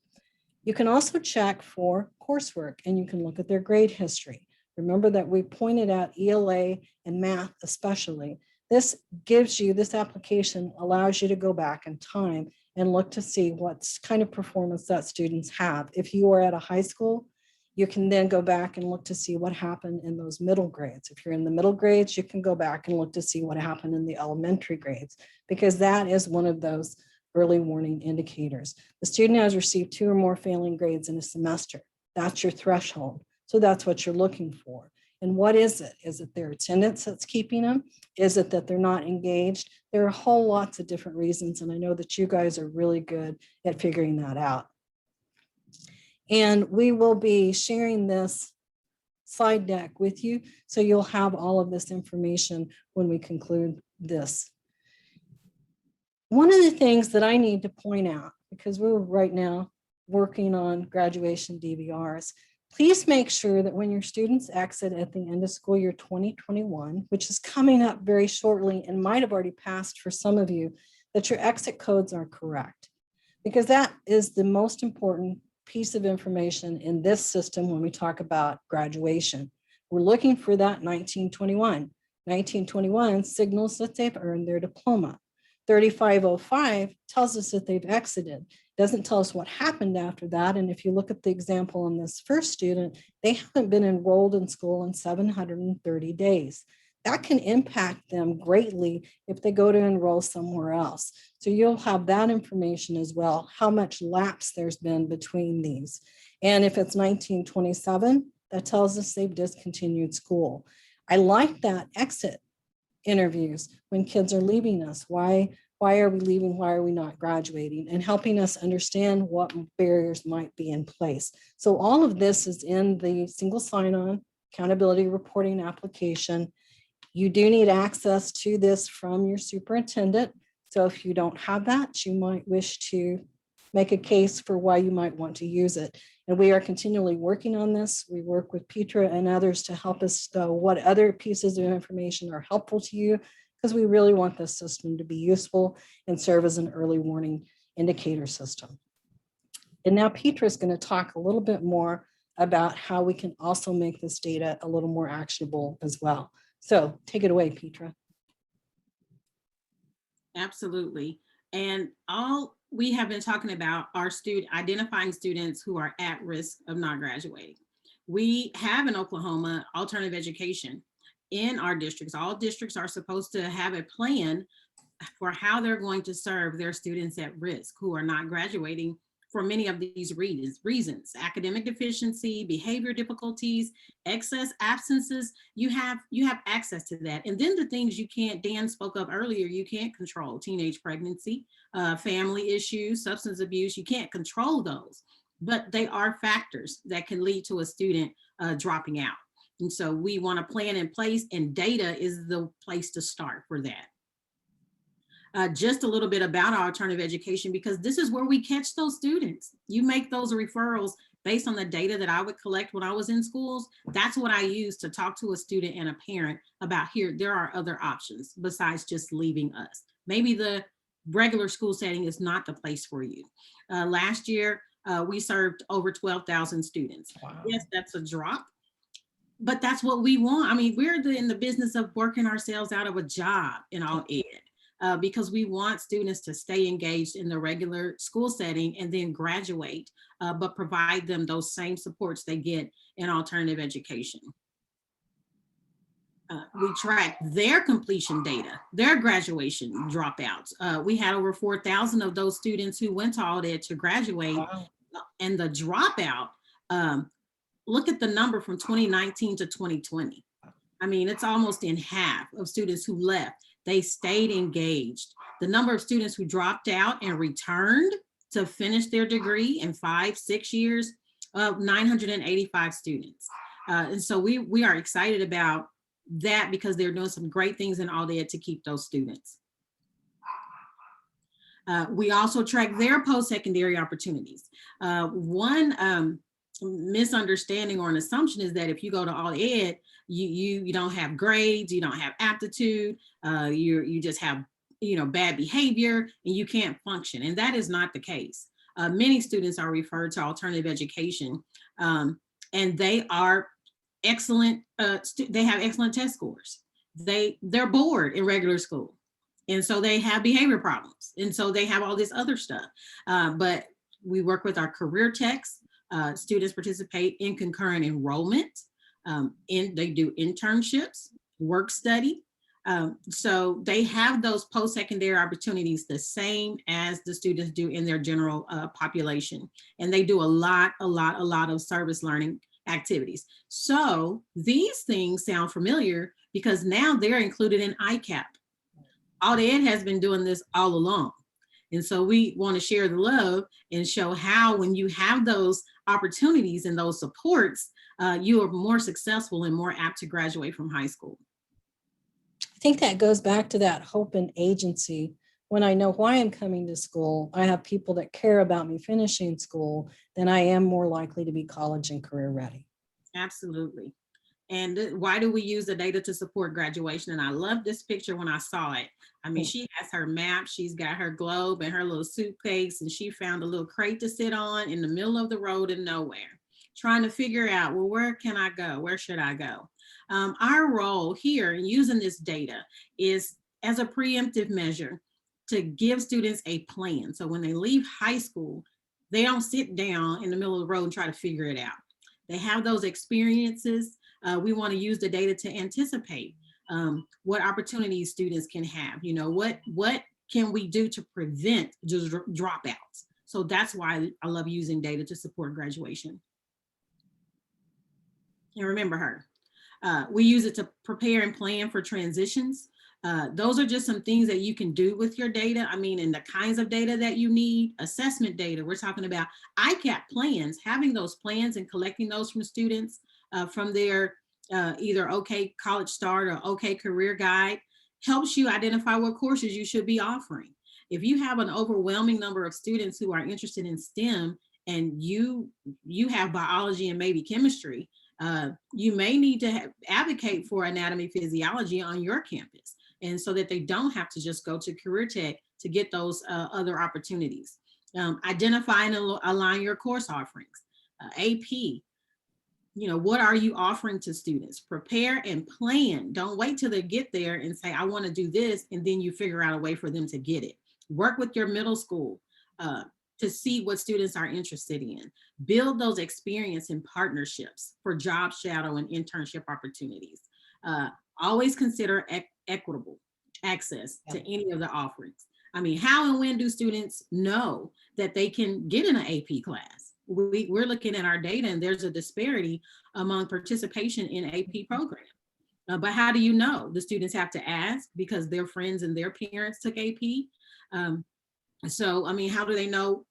You can also check for coursework, and you can look at their grade history. Remember that we pointed out ELA and math especially. This gives you, this application allows you to go back in time and look to see what kind of performance that students have. If you are at a high school, you can then go back and look to see what happened in those middle grades. If you're in the middle grades, you can go back and look to see what happened in the elementary grades, because that is one of those early warning indicators. The student has received 2 or more failing grades in a semester. That's your threshold. So that's what you're looking for. And what is it? Is it their attendance that's keeping them? Is it that they're not engaged? There are whole lots of different reasons, and I know that you guys are really good at figuring that out. And we will be sharing this slide deck with you, so you'll have all of this information when we conclude this. One of the things that I need to point out, because we're right now working on graduation DVRs, please make sure that when your students exit at the end of school year 2021, which is coming up very shortly and might have already passed for some of you, that your exit codes are correct, because that is the most important piece of information in this system when we talk about graduation. We're looking for that 1921. 1921 signals that they've earned their diploma. 3505 tells us that they've exited. Doesn't tell us what happened after that. And if you look at the example on this first student, they haven't been enrolled in school in 730 days. That can impact them greatly if they go to enroll somewhere else. So you'll have that information as well, how much lapse there's been between these. And if it's 1927, that tells us they've discontinued school. I like that exit interviews when kids are leaving us. Why are we leaving? Why are we not graduating? And helping us understand what barriers might be in place. So all of this is in the single sign-on accountability reporting application. You do need access to this from your superintendent. So if you don't have that, you might wish to make a case for why you might want to use it. And we are continually working on this. We work with Petra and others to help us know what other pieces of information are helpful to you, because we really want this system to be useful and serve as an early warning indicator system. And now Petra is going to talk a little bit more about how we can also make this data a little more actionable as well. So take it away, Petra. Absolutely. And all we have been talking about are identifying students who are at risk of not graduating. We have in Oklahoma alternative education in our districts. All districts are supposed to have a plan for how they're going to serve their students at risk who are not graduating for many of these reasons: academic deficiency, behavior difficulties, excess absences. You have access to that. And then the things you can't, Dan spoke of earlier, you can't control: teenage pregnancy, family issues, substance abuse. You can't control those, but they are factors that can lead to a student dropping out. And so we want a plan in place, and data is the place to start for that. Just a little bit about our alternative education, because this is where we catch those students. You make those referrals based on the data that I would collect when I was in schools. That's what I use to talk to a student and a parent about, here, there are other options besides just leaving us. Maybe the regular school setting is not the place for you. Last year, we served over 12,000 students. Wow. Yes, that's a drop, but that's what we want. I mean, we're in the business of working ourselves out of a job in all ed. Because we want students to stay engaged in the regular school setting and then graduate, but provide them those same supports they get in alternative education. We track their completion data, their graduation dropouts. We had over 4,000 of those students who went to OSDE to graduate. Wow. And the dropout, look at the number from 2019 to 2020. I mean, it's almost in half of students who left. They stayed engaged. The number of students who dropped out and returned to finish their degree in 5-6 years, 985 students. And so we are excited about that, because they're doing some great things in OSDE to keep those students. We also track their post-secondary opportunities. One misunderstanding or an assumption is that if you go to OSDE, you don't have grades, you don't have aptitude, you just have bad behavior and you can't function. And that is not the case. Many students are referred to alternative education, and they are excellent. They have excellent test scores. They're bored in regular school, and so they have behavior problems, and so they have all this other stuff. But we work with our career techs. Students participate in concurrent enrollment. They do internships, work study. So they have those post-secondary opportunities the same as the students do in their general population. And they do a lot of service learning activities. So these things sound familiar because now they're included in ICAP. OSDE has been doing this all along. And so we want to share the love and show how when you have those opportunities and those supports, you are more successful and more apt to graduate from high school. I think that goes back to that hope and agency. When I know why I'm coming to school, I have people that care about me finishing school, then I am more likely to be college and career ready. Absolutely. And why do we use the data to support graduation? And I love this picture when I saw it. I mean, she has her map, she's got her globe and her little suitcase, and she found a little crate to sit on in the middle of the road in nowhere, trying to figure out, well, where can I go? Where should I go? Our role here in using this data is as a preemptive measure to give students a plan. So when they leave high school, they don't sit down in the middle of the road and try to figure it out. They have those experiences. We want to use the data to anticipate what opportunities students can have. You know, what can we do to prevent just dropouts? So that's why I love using data to support graduation. And remember her. We use it to prepare and plan for transitions. Those are just some things that you can do with your data. I mean, and the kinds of data that you need, assessment data, we're talking about ICAP plans, having those plans and collecting those from students from their either OK College Start or OK Career Guide helps you identify what courses you should be offering. If you have an overwhelming number of students who are interested in STEM and you have biology and maybe chemistry, you may need to advocate for anatomy physiology on your campus, and so that they don't have to just go to career tech to get those other opportunities. Identify and align your course offerings. AP, you know, what are you offering to students? Prepare and plan. Don't wait till they get there and say, I want to do this, and then you figure out a way for them to get it. Work with your middle school to see what students are interested in. Build those experience and partnerships for job shadow and internship opportunities. Always consider equitable access to any of the offerings. I mean, how and when do students know that they can get in an AP class? We're looking at our data and there's a disparity among participation in AP programs. But how do you know? The students have to ask because their friends and their parents took AP. So, I mean, how do they know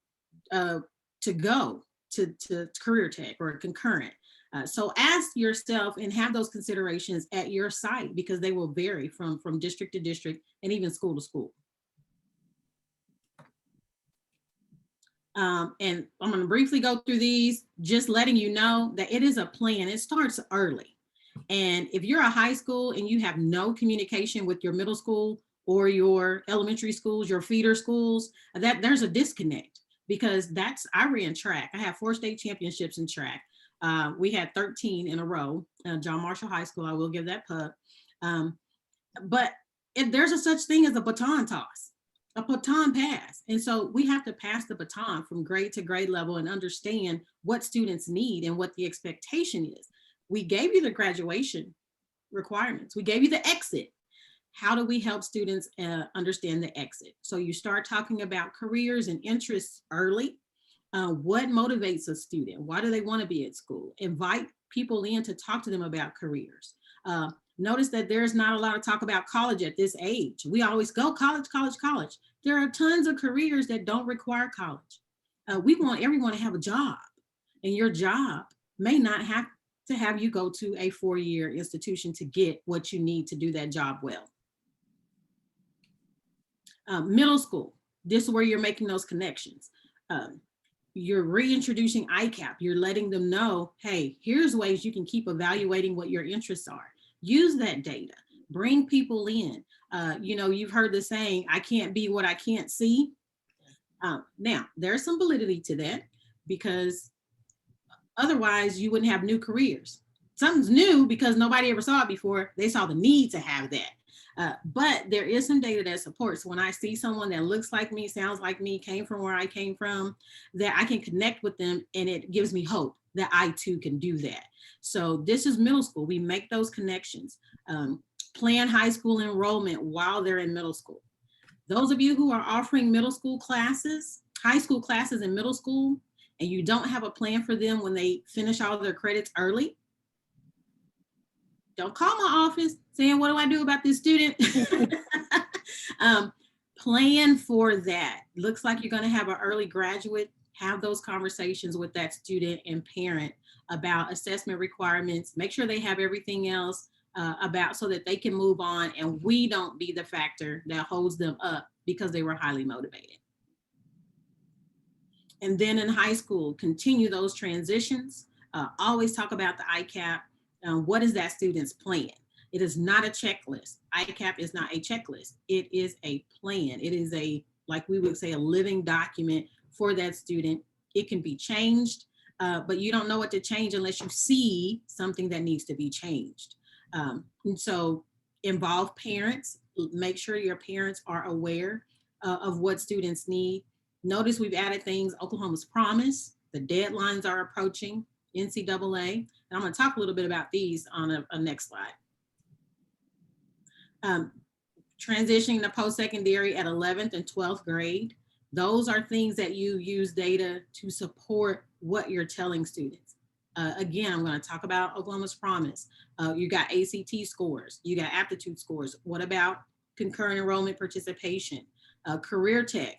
to go to career tech or concurrent? So ask yourself and have those considerations at your site because they will vary from district to district and even school to school. And I'm going to briefly go through these, just letting you know that it is a plan. It starts early. And if you're a high school and you have no communication with your middle school or your elementary schools, your feeder schools, that there's a disconnect because I ran track. I have 4 state championships in track. We had 13 in a row, John Marshall High School, I will give that pub. But there's a such thing as a baton toss, a baton pass. And so we have to pass the baton from grade to grade level and understand what students need and what the expectation is. We gave you the graduation requirements. We gave you the exit. How do we help students understand the exit? So you start talking about careers and interests early. What motivates a student? Why do they want to be at school? Invite people in to talk to them about careers. Notice that there's not a lot of talk about college at this age. We always go college, college, college. There are tons of careers that don't require college. We want everyone to have a job, and your job may not have to have you go to a 4-year institution to get what you need to do that job well. Middle school, this is where you're making those connections. You're reintroducing ICAP. You're letting them know, hey, here's ways you can keep evaluating what your interests are. Use that data, bring people in. You know, you've heard the saying, I can't be what I can't see. Now, there's some validity to that because otherwise you wouldn't have new careers. Something's new because nobody ever saw it before. They saw the need to have that. But there is some data that supports when I see someone that looks like me, sounds like me, came from where I came from, that I can connect with them, and it gives me hope that I too can do that. So this is middle school. We make those connections. Plan high school enrollment while they're in middle school. Those of you who are offering middle school classes, high school classes in middle school, and you don't have a plan for them when they finish all their credits early, don't call my office saying, what do I do about this student? Plan for that. Looks like you're going to have an early graduate. Have those conversations with that student and parent about assessment requirements. Make sure they have everything else about so that they can move on and we don't be the factor that holds them up because they were highly motivated. And then in high school, continue those transitions. Always talk about the ICAP. What is that student's plan? It is not a checklist. ICAP is not a checklist. It is a plan. It is a, like we would say, a living document for that student. It can be changed, but you don't know what to change unless you see something that needs to be changed. And so involve parents. Make sure your parents are aware of what students need. Notice we've added things, Oklahoma's Promise. The deadlines are approaching, NCAA. And I'm going to talk a little bit about these on a next slide. Transitioning to post-secondary at 11th and 12th grade. Those are things that you use data to support what you're telling students. Again, I'm going to talk about Oklahoma's Promise. You got ACT scores, you got aptitude scores. What about concurrent enrollment participation? Career Tech.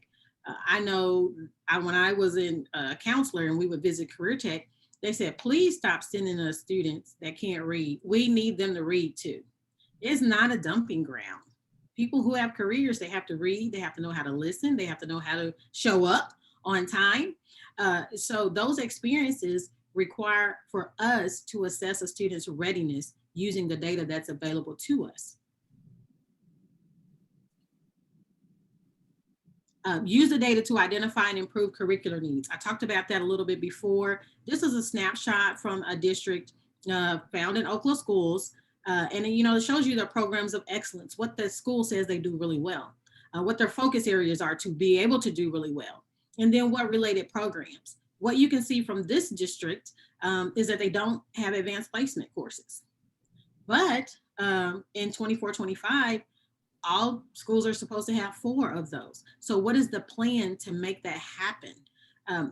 I know when I was in a counselor and we would visit Career Tech, they said, please stop sending us students that can't read. We need them to read too. It's not a dumping ground. People who have careers, they have to read, they have to know how to listen, they have to know how to show up on time. So those experiences require for us to assess a student's readiness using the data that's available to us. Use the data to identify and improve curricular needs. I talked about that a little bit before. This is a snapshot from a district found in Oklahoma schools. And it shows you the programs of excellence, what the school says they do really well, what their focus areas are to be able to do really well, and then what related programs. What you can see from this district is that they don't have advanced placement courses. But in 24-25, all schools are supposed to have 4 of those. So what is the plan to make that happen?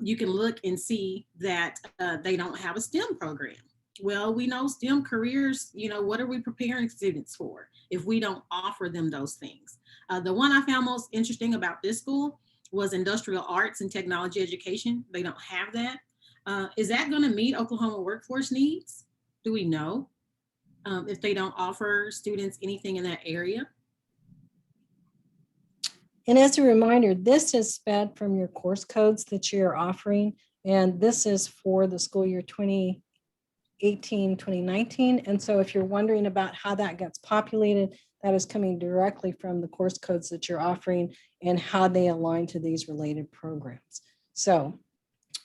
You can look and see that they don't have a STEM program. Well, we know STEM careers, what are we preparing students for if we don't offer them those things? The one I found most interesting about this school was industrial arts and technology education. They don't have that. Is that going to meet Oklahoma workforce needs? Do we know if they don't offer students anything in that area? And as a reminder, this is sped from your course codes that you're offering. And this is for the school year 2018, 2019. And so if you're wondering about how that gets populated, that is coming directly from the course codes that you're offering and how they align to these related programs. So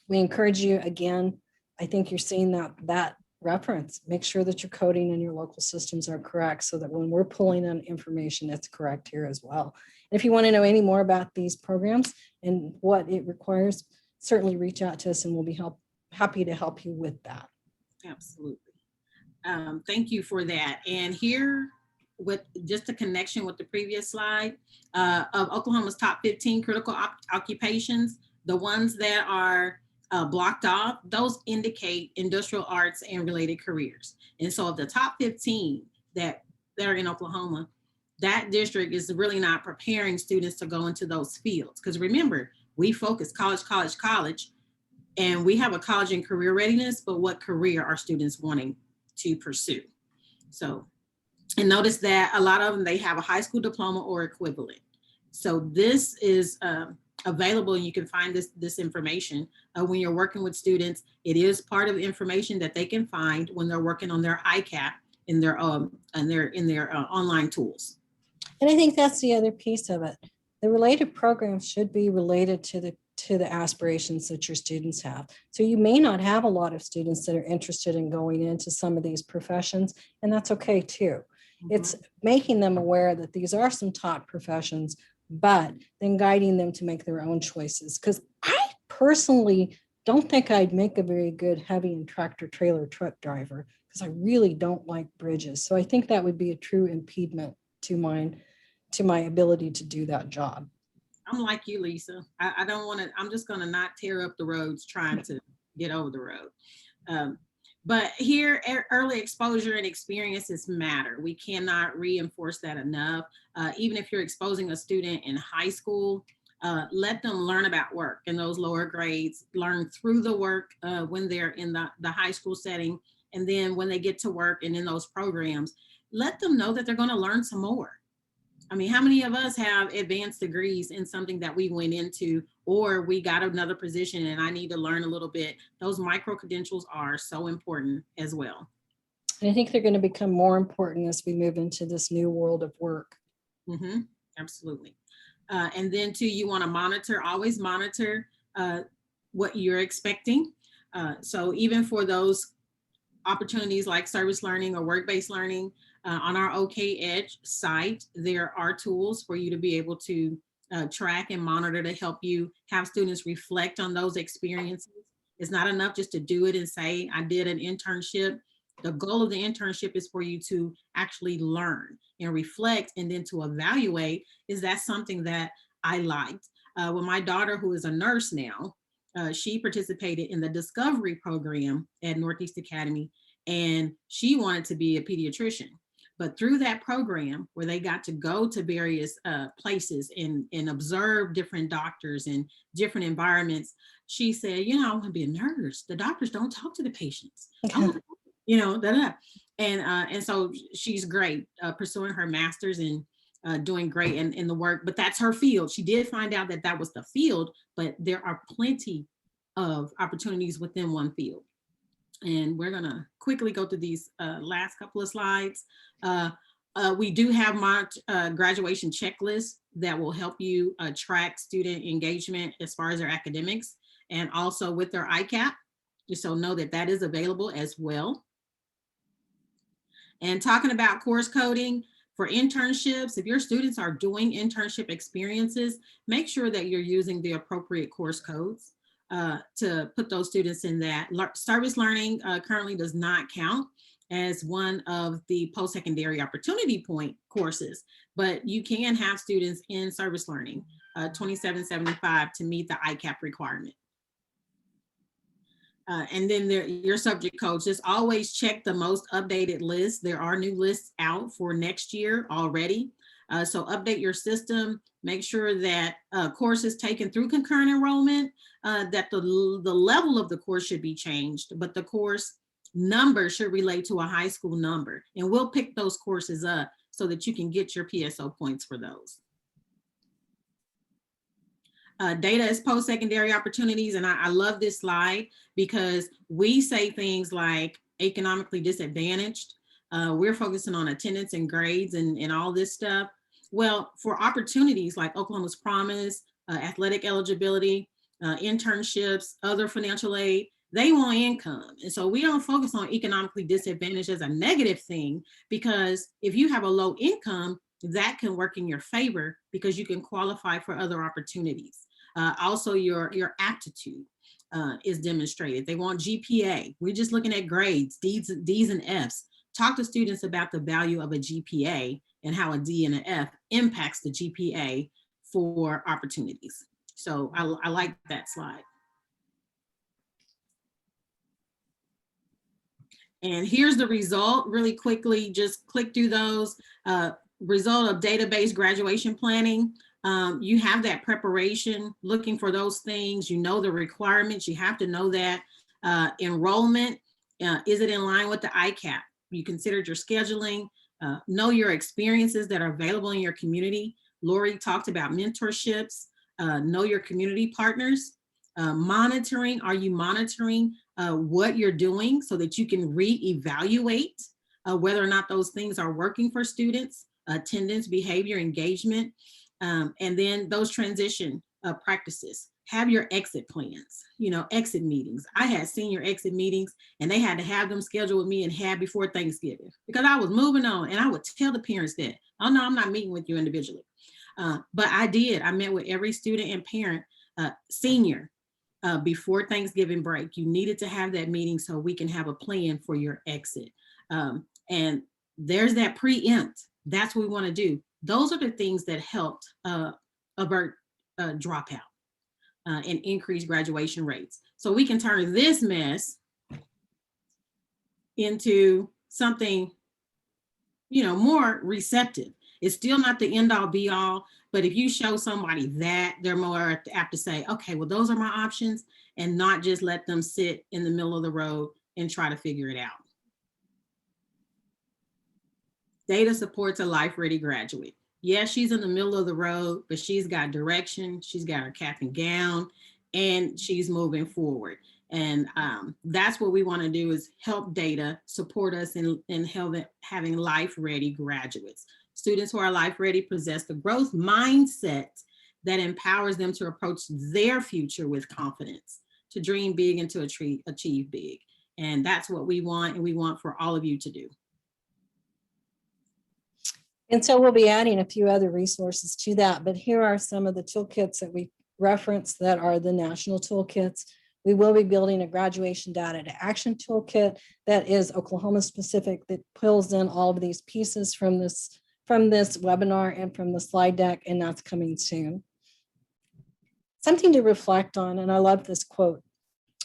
we encourage you, again, I think you're seeing that reference. Make sure that your coding and your local systems are correct so that when we're pulling in information, it's correct here as well. And if you want to know any more about these programs and what it requires, certainly reach out to us and we'll be happy to help you with that. Absolutely. Thank you for that. And here, with just a connection with the previous slide of Oklahoma's top 15 critical occupations, the ones that are blocked off, those indicate industrial arts and related careers. And so of the top 15 that are in Oklahoma, that district is really not preparing students to go into those fields. Because remember, we focus college, and we have a college and career readiness, but what career are students wanting to pursue? So, and notice that a lot of them, they have a high school diploma or equivalent. So this is available, and you can find this information when you're working with students. It is part of the information that they can find when they're working on their ICAP in their online tools. And I think that's the other piece of it. the related programs should be related to the aspirations that your students have. So you may not have a lot of students that are interested in going into some of these professions, and that's okay too. It's making them aware that these are some top professions, but then guiding them to make their own choices. Because I personally don't think I'd make a very good heavy and tractor trailer truck driver, because I really don't like bridges. So I think that would be a true impediment to my ability to do that job. I'm like you, Lisa. I don't want to, I'm just going to not tear up the roads trying to get over the road. But here, early exposure and experiences matter. We cannot reinforce that enough. Even if you're exposing a student in high school, let them learn about work in those lower grades, learn through the work when they're in the high school setting. And then when they get to work and in those programs, let them know that they're going to learn some more. I mean, how many of us have advanced degrees in something that we went into, or we got another position and I need to learn a little bit? Those micro credentials are so important as well. And I think they're going to become more important as we move into this new world of work. Absolutely. And then too, you want to always monitor what you're expecting. So even for those opportunities like service learning or work-based learning, on our OK Edge site, there are tools for you to be able to track and monitor to help you have students reflect on those experiences. It's not enough just to do it and say, I did an internship. The goal of the internship is for you to actually learn and reflect, and then to evaluate, is that something that I liked? Well, my daughter, who is a nurse now, she participated in the Discovery program at Northeast Academy, and she wanted to be a pediatrician. But through that program, where they got to go to various places and observe different doctors in different environments, she said, you know, I want to be a nurse. The doctors don't talk to the patients. You know, and so she's great, pursuing her master's and doing great in the work. But that's her field. She did find out that that was the field, but there are plenty of opportunities within one field. And we're gonna quickly go through these last couple of slides. We do have graduation checklists that will help you track student engagement as far as their academics, and also with their ICAP. So know that that is available as well. And talking about course coding for internships, if your students are doing internship experiences, make sure that you're using the appropriate course codes to put those students in that. Service learning currently does not count as one of the post-secondary opportunity point courses, but you can have students in service learning, 2775 to meet the ICAP requirement. And then your subject codes, just always check the most updated list. There are new lists out for next year already. So update your system, make sure that courses taken through concurrent enrollment, that the level of the course should be changed, but the course number should relate to a high school number. And we'll pick those courses up so that you can get your PSO points for those. Data is post-secondary opportunities. And I love this slide because we say things like economically disadvantaged. We're focusing on attendance and grades and all this stuff. Well, for opportunities like Oklahoma's Promise, athletic eligibility, internships, other financial aid, they want income. And so we don't focus on economically disadvantaged as a negative thing, because if you have a low income, that can work in your favor because you can qualify for other opportunities. Also, your aptitude is demonstrated. They want GPA. We're just looking at grades, D's and F's. Talk to students about the value of a GPA and how a D and an F impacts the GPA for opportunities. So I like that slide. And here's the result really quickly, just click through those. Result of database graduation planning. You have that preparation, looking for those things, you know the requirements, you have to know that. Enrollment, is it in line with the ICAP? You considered your scheduling, know your experiences that are available in your community. Lori talked about mentorships, know your community partners. Monitoring, are you monitoring what you're doing so that you can reevaluate whether or not those things are working for students? Attendance, behavior, engagement. And then those transition practices. Have your exit plans, exit meetings. I had senior exit meetings and they had to have them scheduled with me and had before Thanksgiving because I was moving on, and I would tell the parents that, oh no, I'm not meeting with you individually. But I did. I met with every student and parent, senior, before Thanksgiving break. You needed to have that meeting so we can have a plan for your exit. And there's that preempt. That's what we want to do. Those are the things that helped avert dropout and increase graduation rates. So we can turn this mess into something, more receptive. It's still not the end all be all, but if you show somebody that, they're more apt to say, okay, well, those are my options, and not just let them sit in the middle of the road and try to figure it out. Data supports a life-ready graduate. Yes, she's in the middle of the road, but she's got direction, she's got her cap and gown, and she's moving forward. And that's what we want to do, is help data support us in having life-ready graduates. Students who are life-ready possess the growth mindset that empowers them to approach their future with confidence, to dream big and to achieve big. And that's what we want, and we want for all of you to do. And so we'll be adding a few other resources to that, but here are some of the toolkits that we referenced that are the national toolkits. We will be building a graduation data to action toolkit that is Oklahoma specific, that pulls in all of these pieces from this webinar and from the slide deck, and that's coming soon. Something to reflect on, and I love this quote: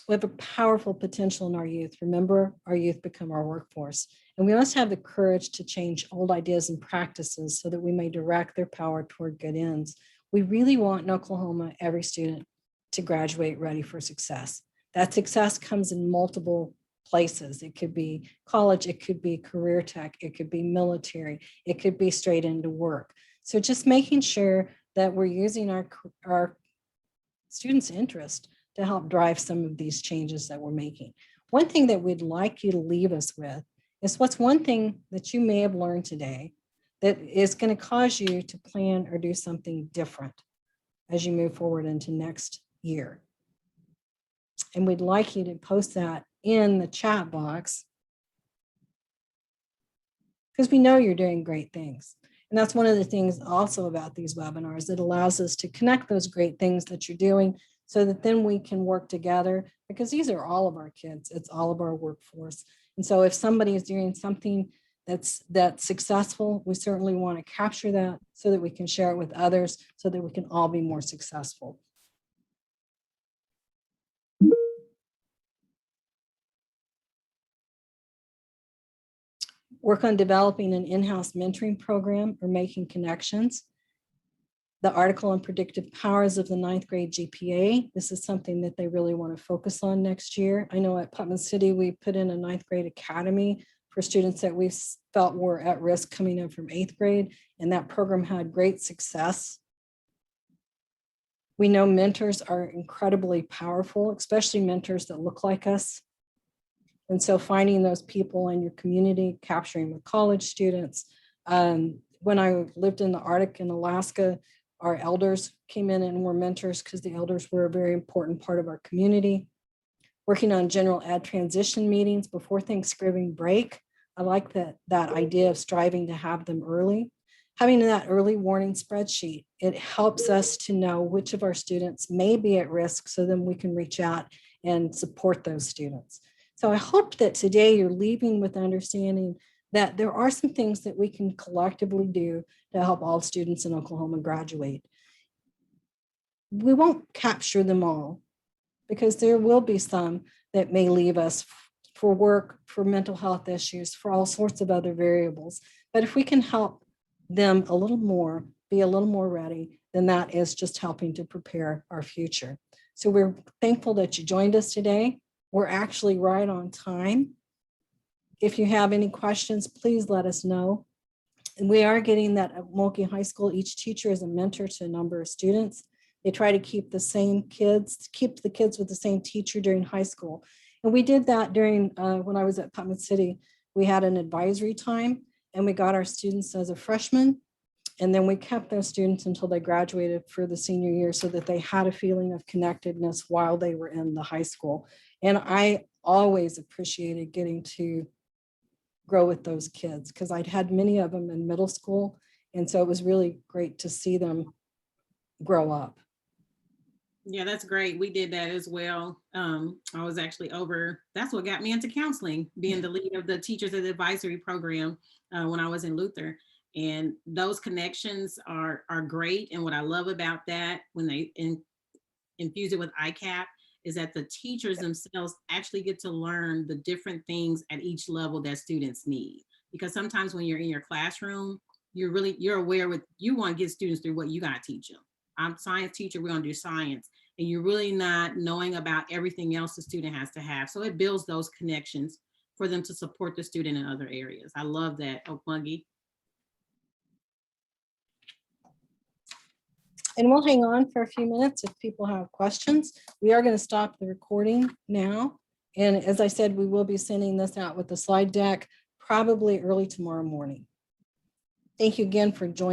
we have a powerful potential in our youth. Remember, our youth become our workforce. And we must have the courage to change old ideas and practices so that we may direct their power toward good ends. We really want in Oklahoma every student to graduate ready for success. That success comes in multiple places. It could be college, it could be career tech, it could be military, it could be straight into work. So just making sure that we're using our students' interest to help drive some of these changes that we're making. One thing that we'd like you to leave us with is what's one thing that you may have learned today that is going to cause you to plan or do something different as you move forward into next year. And we'd like you to post that in the chat box, because we know you're doing great things. And that's one of the things also about these webinars. It allows us to connect those great things that you're doing so that then we can work together, because these are all of our kids. It's all of our workforce. And so if somebody is doing something that's successful, we certainly want to capture that so that we can share it with others so that we can all be more successful. Work on developing an in-house mentoring program or making connections. The article on predictive powers of the 9th grade GPA. This is something that they really want to focus on next year. I know at Putnam City, we put in a 9th grade academy for students that we felt were at risk coming in from 8th grade, and that program had great success. We know mentors are incredibly powerful, especially mentors that look like us. And so finding those people in your community, capturing with college students. When I lived in the Arctic in Alaska, our elders came in and were mentors because the elders were a very important part of our community. Working on general ed transition meetings before Thanksgiving break. I like that idea of striving to have them early. Having that early warning spreadsheet, it helps us to know which of our students may be at risk, so then we can reach out and support those students. So I hope that today you're leaving with understanding that there are some things that we can collectively do to help all students in Oklahoma graduate. We won't capture them all, because there will be some that may leave us for work, for mental health issues, for all sorts of other variables. But if we can help them a little more, be a little more ready, then that is just helping to prepare our future. So we're thankful that you joined us today. We're actually right on time. If you have any questions, please let us know. And we are getting that at Mulkey High School. Each teacher is a mentor to a number of students. They try to keep the same kids, keep the kids with the same teacher during high school. And we did that during, when I was at Putnam City, we had an advisory time and we got our students as a freshman And then we kept those students until they graduated for the senior year so that they had a feeling of connectedness while they were in the high school. And I always appreciated getting to grow with those kids because I'd had many of them in middle school. And so it was really great to see them grow up. Yeah, that's great. We did that as well. I was actually that's what got me into counseling, being the lead of the Teachers of the Advisory Program when I was in Luther. And those connections are great. And what I love about that, when they infuse it with ICAP, is that the teachers themselves actually get to learn the different things at each level that students need. Because sometimes when you're in your classroom, you're aware what you want to get students through what you got to teach them. I'm a science teacher, we're gonna do science. And you're really not knowing about everything else the student has to have. So it builds those connections for them to support the student in other areas. I love that, Okmulgee. And we'll hang on for a few minutes if people have questions. We are going to stop the recording now. And as I said, we will be sending this out with the slide deck probably early tomorrow morning. Thank you again for joining.